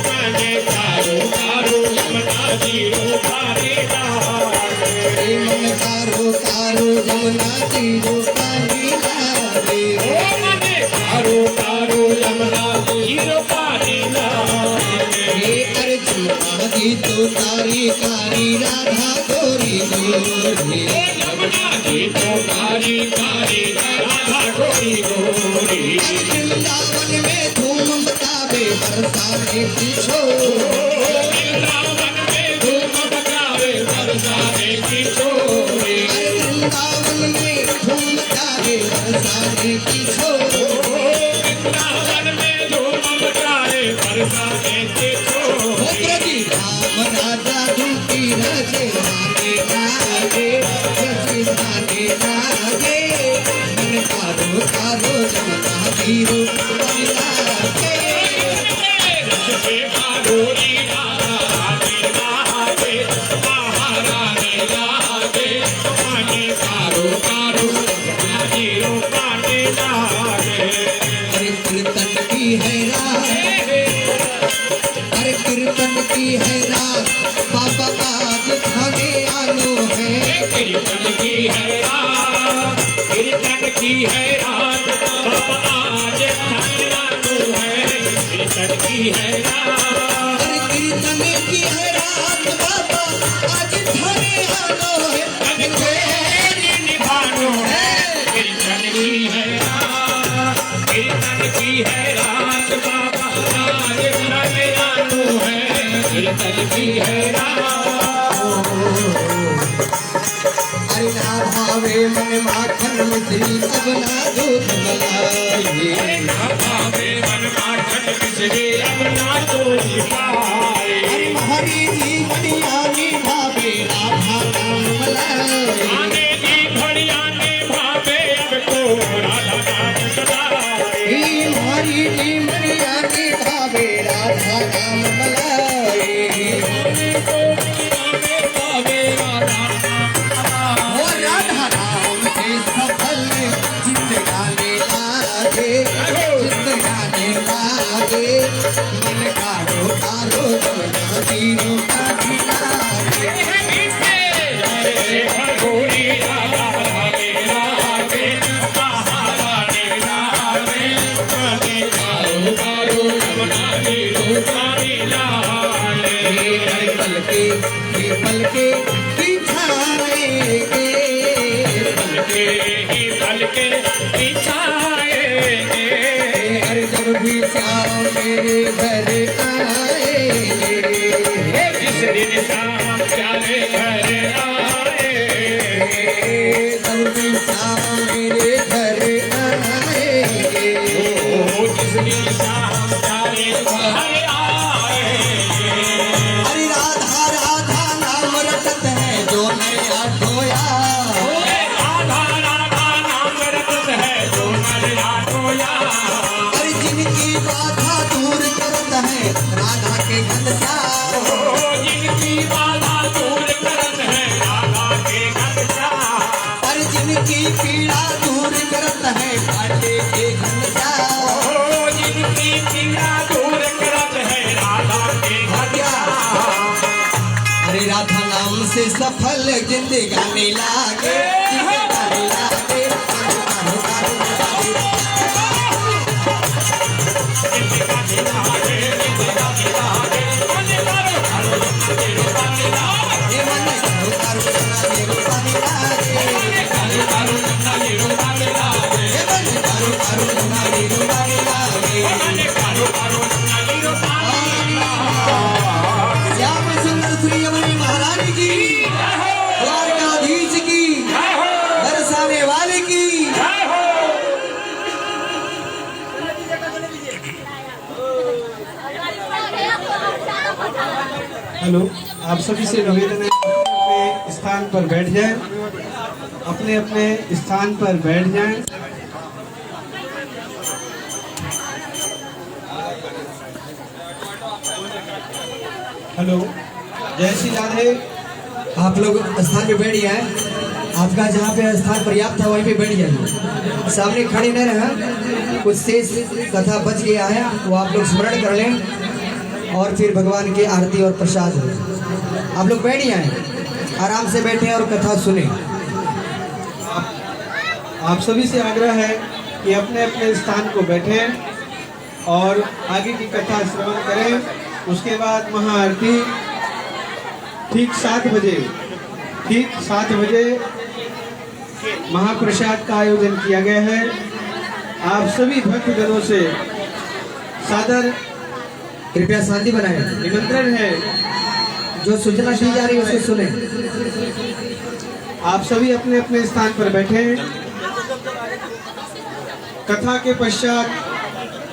माने कारो कारो जमुना तीर पानी लागे मन कारो कारो जमुना तीरो पानी लागे ओ माने कारो कारो जमुना तीर पानी लागे हे अर्जुन आदि तो तारी कारी राधा गोरी गोरी यमुना जी तो कारी कारी राधा गोरी गोरी वृंदावन में धूम बतावे बरसाने की छोर वृंदावन में धूम बजावे बरसाने की छोरी वृंदावन में धूम बतावे बरसाने की छोर वृंदावन में धूम बजावे बरसाने की छोरी प्रति राम राजा धूपी रचे रागे लागे रचे रागे लागे मन कारो कारो जमुना तीरो पानी लागे से भारोरी राधा रानी लागे महारानी लागे माने कारो कारो तीरो पानी लागे हरे कीर्तन की है रात हरे कीर्तन की है रात बाबा आज खाने आलो है कीर्तन की है रात कीर्तन की है रात बाबा आज खाने है कीर्तन की है रात हरे कीर्तन की है रात बाबा आज खाने आलो है तेरी निभानो है कीर्तन की है रात कीर्तन की है रात बाबा आज खाने है कीर्तन की है रात हरे ना भावे मन माखन मिश्री सब ना दूध मलाई भावे मन माखन मिश्री अब ना तो पाए हरी जी बढ़िया नी भावे राधा नाम मलाई आने की घड़िया ने भावे अब तो राधा नाम सदाए हरी जी बढ़िया नी भावे राधा नाम मलाई भावे राधा वो राधा नाम से सफल जिंदगानी लागे जिंदगानी लागे मन कारो कारो जमुना तीरो पानी लागे भगोरी राधा रागे रागे महारानी लागे कारो कारो यमुना तीरो पानी लागे पल के बिछाएंगे पल के बिछाएंगे हर जब भी श्याम मेरे घर आएंगे जिस दिन शाम प्यारे घर आएंगे जब भी श्याम मेरे घर आएंगे जिस दिन शाम प्यारे घर आएंगे हरे राधा राधा नाम रटत है जो नया ढोया राधा राधा नाम रटत है जो नया ढोया हरे जिनकी बाधा दूर करत है राधा के घनश्याम जिनकी बाधा दूर करत है राधा के घनश्याम हरे जिनकी पीड़ा दूर करत है काटे के घनश्याम जिनकी पीड़ा दूर करत है राधा के घनश्याम हरे राधा नाम से सफल जिंदगानी लागे जिंदगानी लागे श्याम सुंदर श्री यमुनी महारानी की द्वारकाधीश की हेलो, आप सभी से निवेदन है अपने स्थान पर बैठ जाएं, अपने अपने स्थान पर बैठ जाएं। हेलो, जय श्री राधे। आप लोग स्थान पे बैठ जाए। आपका जहाँ पे स्थान पर्याप्त है वहीं पे बैठ जाइए, सामने खड़े न रहें। कुछ शेष कथा बच गया है वो आप लोग स्मरण कर लें और फिर भगवान की आरती और प्रसाद हो। आप लोग बैठ जाएं, आराम से बैठें और कथा सुने। आप सभी से आग्रह है कि अपने अपने स्थान को बैठें और आगे की कथा श्रवण करें। उसके बाद महाआरती ठीक 7 बजे महाप्रसाद का आयोजन किया गया है। आप सभी भक्तजनों से सादर कृपया शांति बनाएं। निमंत्रण है, जो सूचना दी जा रही है उसे सुने। आप सभी अपने अपने स्थान पर बैठे। कथा के पश्चात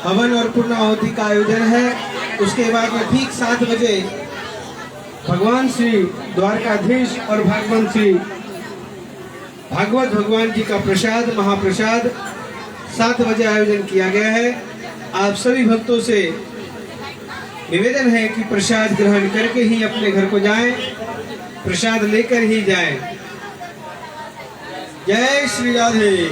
हवन और पूर्णाहुति का आयोजन है। उसके बाद में ठीक 7 बजे भगवान श्री द्वारकाधीश और भगवान श्री भागवत भगवान जी का प्रसाद महाप्रसाद 7 बजे आयोजन किया गया है। आप सभी भक्तों से निवेदन है कि प्रसाद ग्रहण करके ही अपने घर को जाएं, प्रसाद लेकर ही जाएं। जय श्री राधे।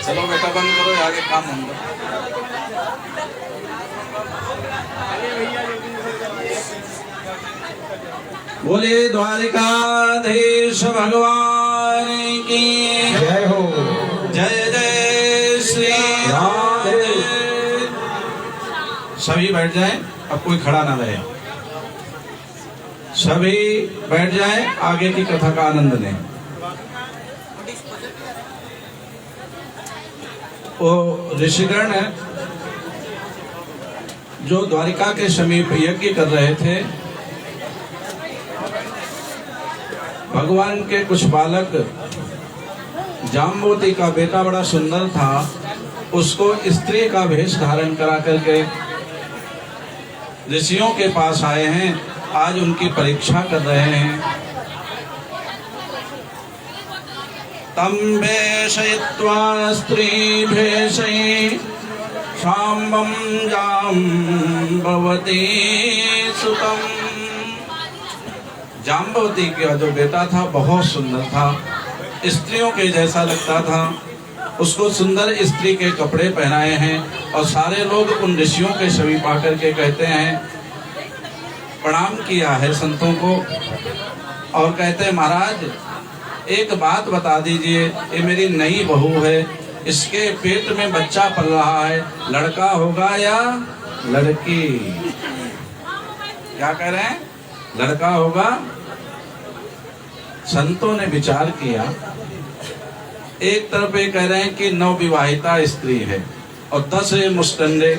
चलो बेटा बंद करो, आगे काम होगा। बोले द्वारिकाधीश भगवान की जय हो। जय जय श्री राधे। सभी बैठ जाएं, अब कोई खड़ा ना रहे। सभी बैठ जाएं, आगे की कथा का आनंद लें। वो ऋषिगण जो द्वारिका के समीप यज्ञ कर रहे थे, भगवान के कुछ बालक, जाम्बवती का बेटा बड़ा सुंदर था, उसको स्त्री का भेष धारण करा करके ऋषियों के पास आए हैं। आज उनकी परीक्षा कर रहे हैं। तम भेषयित्वा स्त्री भेषयि शाम्बं जाम्बवती सुतम। जाम्बवती का जो बेटा था बहुत सुंदर था, स्त्रियों के जैसा लगता था। उसको सुंदर स्त्री के कपड़े पहनाए हैं और सारे लोग उन ऋषियों के समीप आकर के कहते हैं, प्रणाम किया है संतों को और कहते हैं महाराज एक बात बता दीजिए, ये मेरी नई बहू है, इसके पेट में बच्चा पल रहा है, लड़का होगा या लड़की? क्या कह रहे हैं, लड़का होगा? संतों ने विचार किया। एक तरफ ये कह रहे हैं कि नवविवाहिता स्त्री है और 10 मुस्टंडे।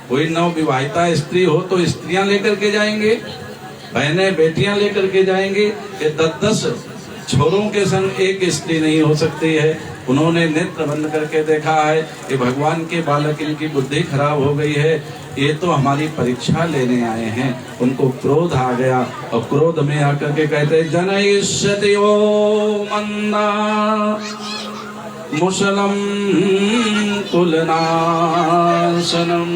कोई नवविवाहिता स्त्री हो तो स्त्रियां लेकर के जाएंगे, बहनें बेटियां लेकर के जाएंगे। ये 10 छोरों के संग एक स्त्री नहीं हो सकती है। उन्होंने नेत्र बंद करके देखा है कि भगवान के बालक, इनकी बुद्धि खराब हो गई है, ये तो हमारी परीक्षा लेने आए हैं। उनको क्रोध आ गया और क्रोध में आकर के कहते, जनयिष्यति वो मंदा मुसलम तुलनाशनम।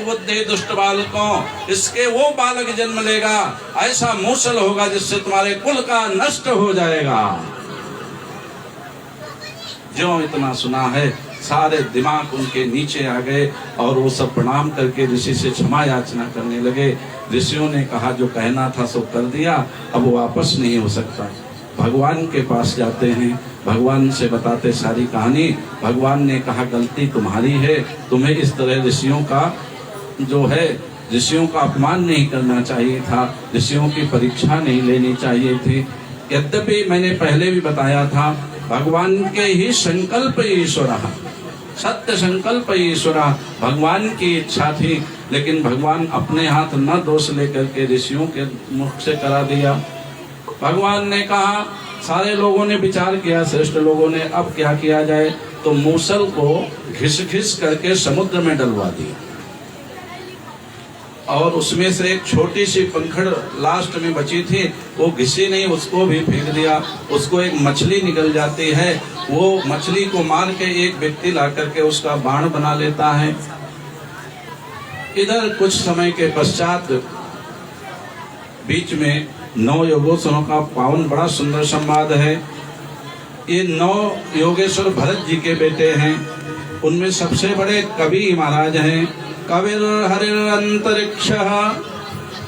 बुद्धि दुष्ट बालकों, इसके वो बालक जन्म लेगा, ऐसा मूसल होगा जिससे तुम्हारे कुल का नष्ट हो जाएगा। जो इतना सुना है, सारे दिमाग उनके नीचे आ गए और वो सब प्रणाम करके ऋषि से क्षमा याचना करने लगे। ऋषियों ने कहा जो कहना था सो कर दिया, अब वो वापस नहीं हो सकता। भगवान के पास जाते हैं, भगवान से बताते सारी कहानी। भगवान ने कहा गलती तुम्हारी है, तुम्हें इस तरह ऋषियों का जो है, ऋषियों का अपमान नहीं करना चाहिए था, ऋषियों की परीक्षा नहीं लेनी चाहिए थी। यद्यपि मैंने पहले भी बताया था, भगवान के ही संकल्प ईश्वर, सत्य संकल्प ईश्वर, भगवान की इच्छा थी, लेकिन भगवान अपने हाथ न दोष लेकर के ऋषियों के मुख से करा दिया। भगवान ने कहा, सारे लोगों ने विचार किया, श्रेष्ठ लोगों ने, अब क्या किया जाए? तो मूसल को घिस घिस करके समुद्र में डलवा दिया और उसमें से एक छोटी सी पंखड़ लास्ट में बची थी, वो घिसी नहीं, उसको भी फेंक दिया। उसको एक मछली निकल जाती है, वो मछली को मार के एक व्यक्ति ला करके उसका बाण बना लेता है। इधर कुछ समय के पश्चात बीच में 9 योगेश्वरों का पावन बड़ा सुंदर संवाद है। ये 9 योगेश्वर भरत जी के बेटे हैं। उनमें सबसे बड़े कवि महाराज हैं। कविर हरिरंतरिक्ष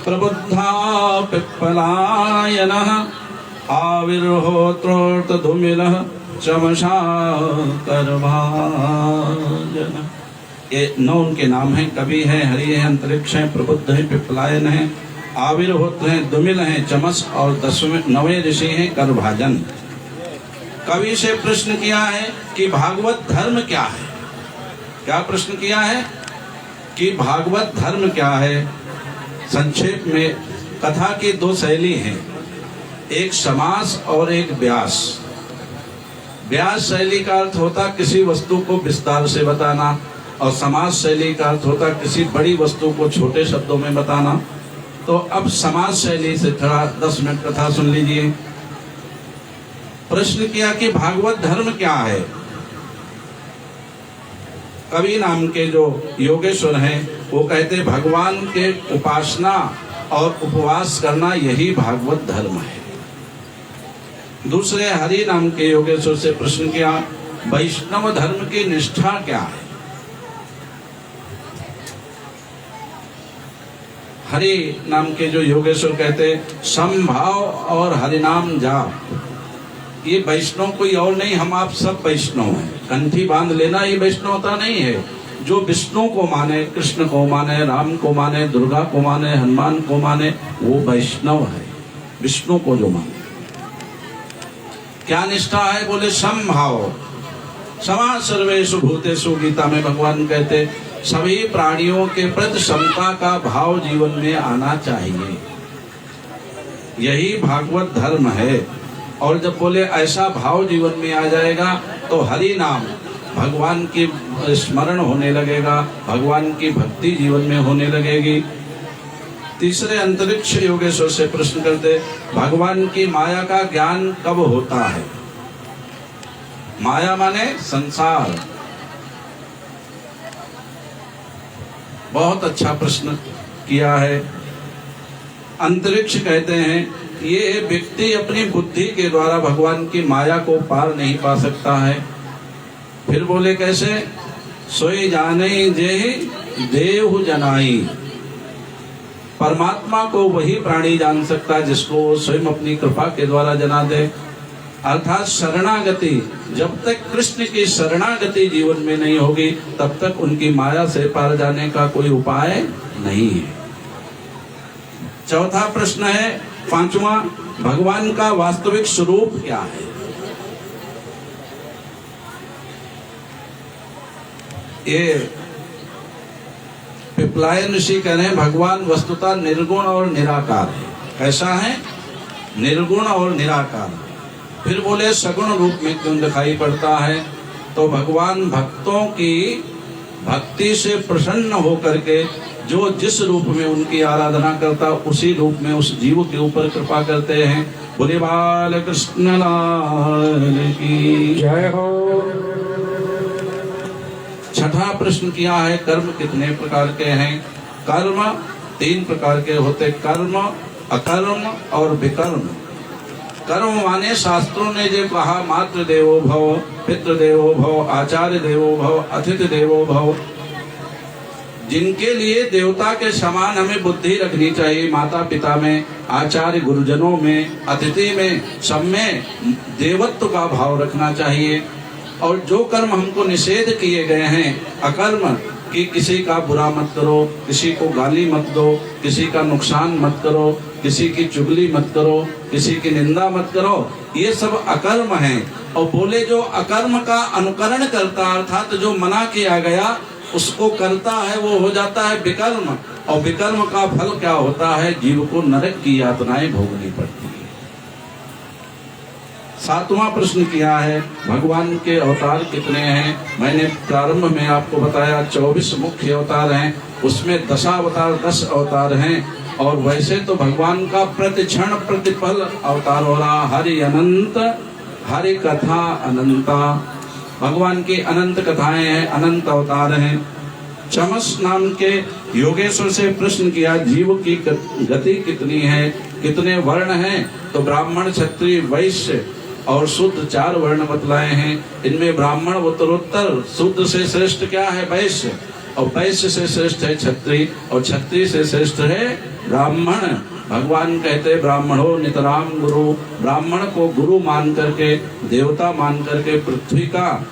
प्रबुद्धा पिप्पलायनः आविर्होत्रोत धूमिलः चमसा करभाजन। ये 9 उनके नाम हैं। कवि है, हरि है, अंतरिक्ष है, प्रबुद्ध है, पिप्पलायन है, आविर्होत्र है, दुमिल है, चमस और 9वें ऋषि हैं करभाजन। कवि से प्रश्न किया है कि भागवत धर्म क्या है। क्या प्रश्न किया है कि भागवत धर्म क्या है। संक्षेप में कथा की 2 शैली हैं, एक समास और एक व्यास। व्यास शैली का अर्थ होता किसी वस्तु को विस्तार से बताना और समास शैली का अर्थ होता किसी बड़ी वस्तु को छोटे शब्दों में बताना। तो अब समास शैली से थोड़ा 10 मिनट कथा सुन लीजिए। प्रश्न किया कि भागवत धर्म क्या है। कवि नाम के जो योगेश्वर हैं वो कहते भगवान के उपासना और उपवास करना यही भागवत धर्म है। दूसरे हरि नाम के योगेश्वर से प्रश्न किया वैष्णव धर्म की निष्ठा क्या है। हरि नाम के जो योगेश्वर कहते समभाव और हरिनाम जाप। ये वैष्णव कोई और नहीं, हम आप सब वैष्णव हैं। कंठी बांध लेना ये वैष्णवता नहीं है। जो विष्णु को माने, कृष्ण को माने, राम को माने, दुर्गा को माने, हनुमान को माने, वो वैष्णव है। विष्णु को जो माने। क्या निष्ठा है बोले समभाव। समा सर्वेषु भूतेषु, गीता में भगवान कहते सभी प्राणियों के प्रति समता का भाव जीवन में आना चाहिए। यही भागवत धर्म है। और जब बोले ऐसा भाव जीवन में आ जाएगा तो हरि नाम, भगवान की स्मरण होने लगेगा, भगवान की भक्ति जीवन में होने लगेगी। तीसरे अंतरिक्ष योगेश्वर से प्रश्न करते भगवान की माया का ज्ञान कब होता है। माया माने संसार। बहुत अच्छा प्रश्न किया है। अंतरिक्ष कहते हैं ये व्यक्ति अपनी बुद्धि के द्वारा भगवान की माया को पार नहीं पा सकता है। फिर बोले कैसे, सोई जाने जेहि देहु जनाई। परमात्मा को वही प्राणी जान सकता है जिसको वो स्वयं अपनी कृपा के द्वारा जना दे। अर्थात शरणागति, जब तक कृष्ण की शरणागति जीवन में नहीं होगी तब तक उनकी माया से पार जाने का कोई उपाय नहीं है। चौथा प्रश्न है, 5वां, भगवान का वास्तविक स्वरूप क्या है। ये पिप्पलायन ऋषि कह रहे हैं भगवान वस्तुतः निर्गुण और निराकार है। कैसा है, निर्गुण और निराकार। फिर बोले सगुण रूप में क्यों दिखाई पड़ता है, तो भगवान भक्तों की भक्ति से प्रसन्न होकर के जो जिस रूप में उनकी आराधना करता उसी रूप में उस जीव के ऊपर कृपा करते हैं। बोले बाल कृष्ण लाल की जय हो। छठा प्रश्न किया है, कर्म कितने प्रकार के हैं। कर्म 3 प्रकार के होते, कर्म, अकर्म और विकर्म। कर्म माने शास्त्रों ने जो कहा मातृ देवो भव, पितृ देवो भव, आचार्य देवो भव, अतिथि देवो भव, जिनके लिए देवता के समान हमें बुद्धि रखनी चाहिए। माता पिता में, आचार्य गुरुजनों में, अतिथि में, सब में देवत्व का भाव रखना चाहिए। और जो कर्म हमको निषेध किए गए हैं, अकर्म, कि किसी का बुरा मत करो, किसी को गाली मत दो, किसी का नुकसान मत करो, किसी की चुगली मत करो, किसी की निंदा मत करो, ये सब अकर्म हैं। और बोले जो अकर्म का अनुकरण करता, अर्थात जो मना किया गया उसको करता है, वो हो जाता है विकर्म। और विकर्म का फल क्या होता है, जीव को नरक की यातनाएं भोगनी पड़ती है। 7वां प्रश्न किया है, भगवान के अवतार कितने हैं? मैंने प्रारंभ में आपको बताया 24 मुख्य अवतार हैं, उसमें 10 अवतार 10 अवतार हैं। और वैसे तो भगवान का प्रति क्षण प्रतिपल अवतार हो रहा। हरि अनंत, हरि कथा अनंता, भगवान की अनंत कथाएं हैं, अनंत अवतार हैं। चमस नाम के योगेश्वर से प्रश्न किया, जीव की गति कितनी है, कितने वर्ण हैं? तो ब्राह्मण, क्षत्रिय, वैश्य और शुद्ध 4 वर्ण बतलाए हैं। इनमें ब्राह्मण उत्तरोत्तर, शुद्ध से श्रेष्ठ क्या है? वैश्य, और वैश्य से श्रेष्ठ है क्षत्रिय, और क्षत्रिय से श्रेष्ठ है ब्राह्मण। भगवान कहते ब्राह्मणो नितराम गुरु, ब्राह्मण को गुरु मान करके, देवता मान करके, पृथ्वी का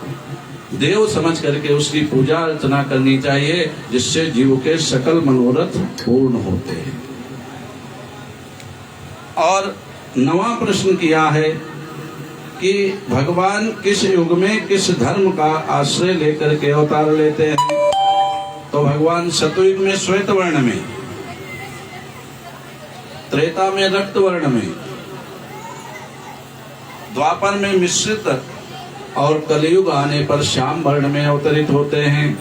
देव समझ करके उसकी पूजा अर्चना करनी चाहिए, जिससे जीव के सकल मनोरथ पूर्ण होते हैं। और 9वां प्रश्न किया है कि भगवान किस युग में किस धर्म का आश्रय लेकर के अवतार लेते हैं? तो भगवान सतयुग में श्वेत वर्ण में, त्रेता में रक्त वर्ण में, द्वापर में मिश्रित और कलयुग आने पर श्याम वर्ण में अवतरित होते हैं।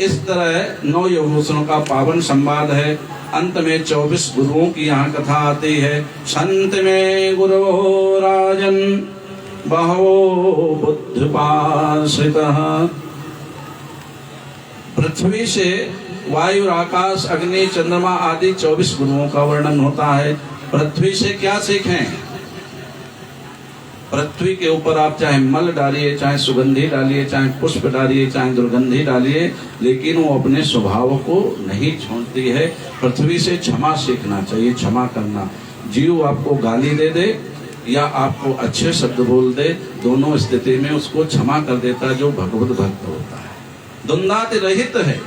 इस तरह 9 युगों का पावन संवाद है। अंत में 24 गुरुओं की यहाँ कथा आती है। संत में गुरु राजन बहवो बुद्धिपाश्रितः। पृथ्वी से वायु, आकाश, अग्नि, चंद्रमा आदि 24 गुरुओं का वर्णन होता है। पृथ्वी से क्या सीखें? पृथ्वी के ऊपर आप चाहे मल डालिए, चाहे सुगंधी डालिए, चाहे पुष्प डालिए, चाहे दुर्गंधी डालिए, लेकिन वो अपने स्वभाव को नहीं छोड़ती है। पृथ्वी से क्षमा सीखना चाहिए, क्षमा करना। जीव आपको गाली दे दे या आपको अच्छे शब्द बोल दे, दोनों स्थिति में उसको क्षमा कर देता जो भगवत भक्त होता है, द्वंद्वाति रहित है।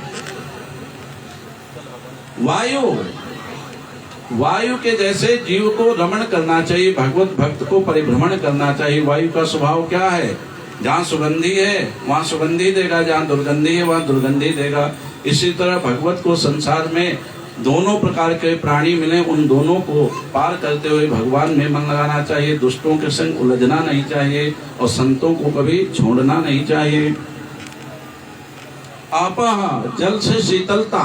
वायु के जैसे जीव को रमण करना चाहिए, भगवत भक्त को परिभ्रमण करना चाहिए। वायु का स्वभाव क्या है? जहाँ सुगंधी है वहाँ सुगंधी देगा, जहाँ दुर्गंधी है वहाँ दुर्गंधी देगा। इसी तरह भगवत को संसार में दोनों प्रकार के प्राणी मिले, उन दोनों को पार करते हुए भगवान में मन लगाना चाहिए। दुष्टों के संग उलझना नहीं चाहिए और संतों को कभी छोड़ना नहीं चाहिए। आपः, जल से शीतलता।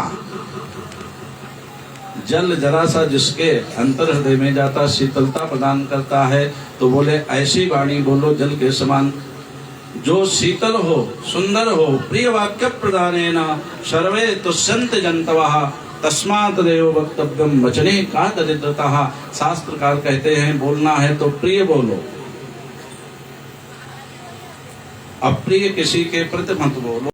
जल जरा सा जिसके अंतर हृदय में जाता शीतलता प्रदान करता है। तो बोले ऐसी वाणी बोलो जल के समान, जो शीतल हो, सुंदर हो, प्रिय वाक्य प्रदानेन सर्वे तुष्यन्ति जन्तवः तस्मात् देव वक्तव्यम वचने का दरिद्रतः। शास्त्रकार कहते हैं बोलना है तो प्रिय बोलो, अप्रिय किसी के प्रति मत बोलो।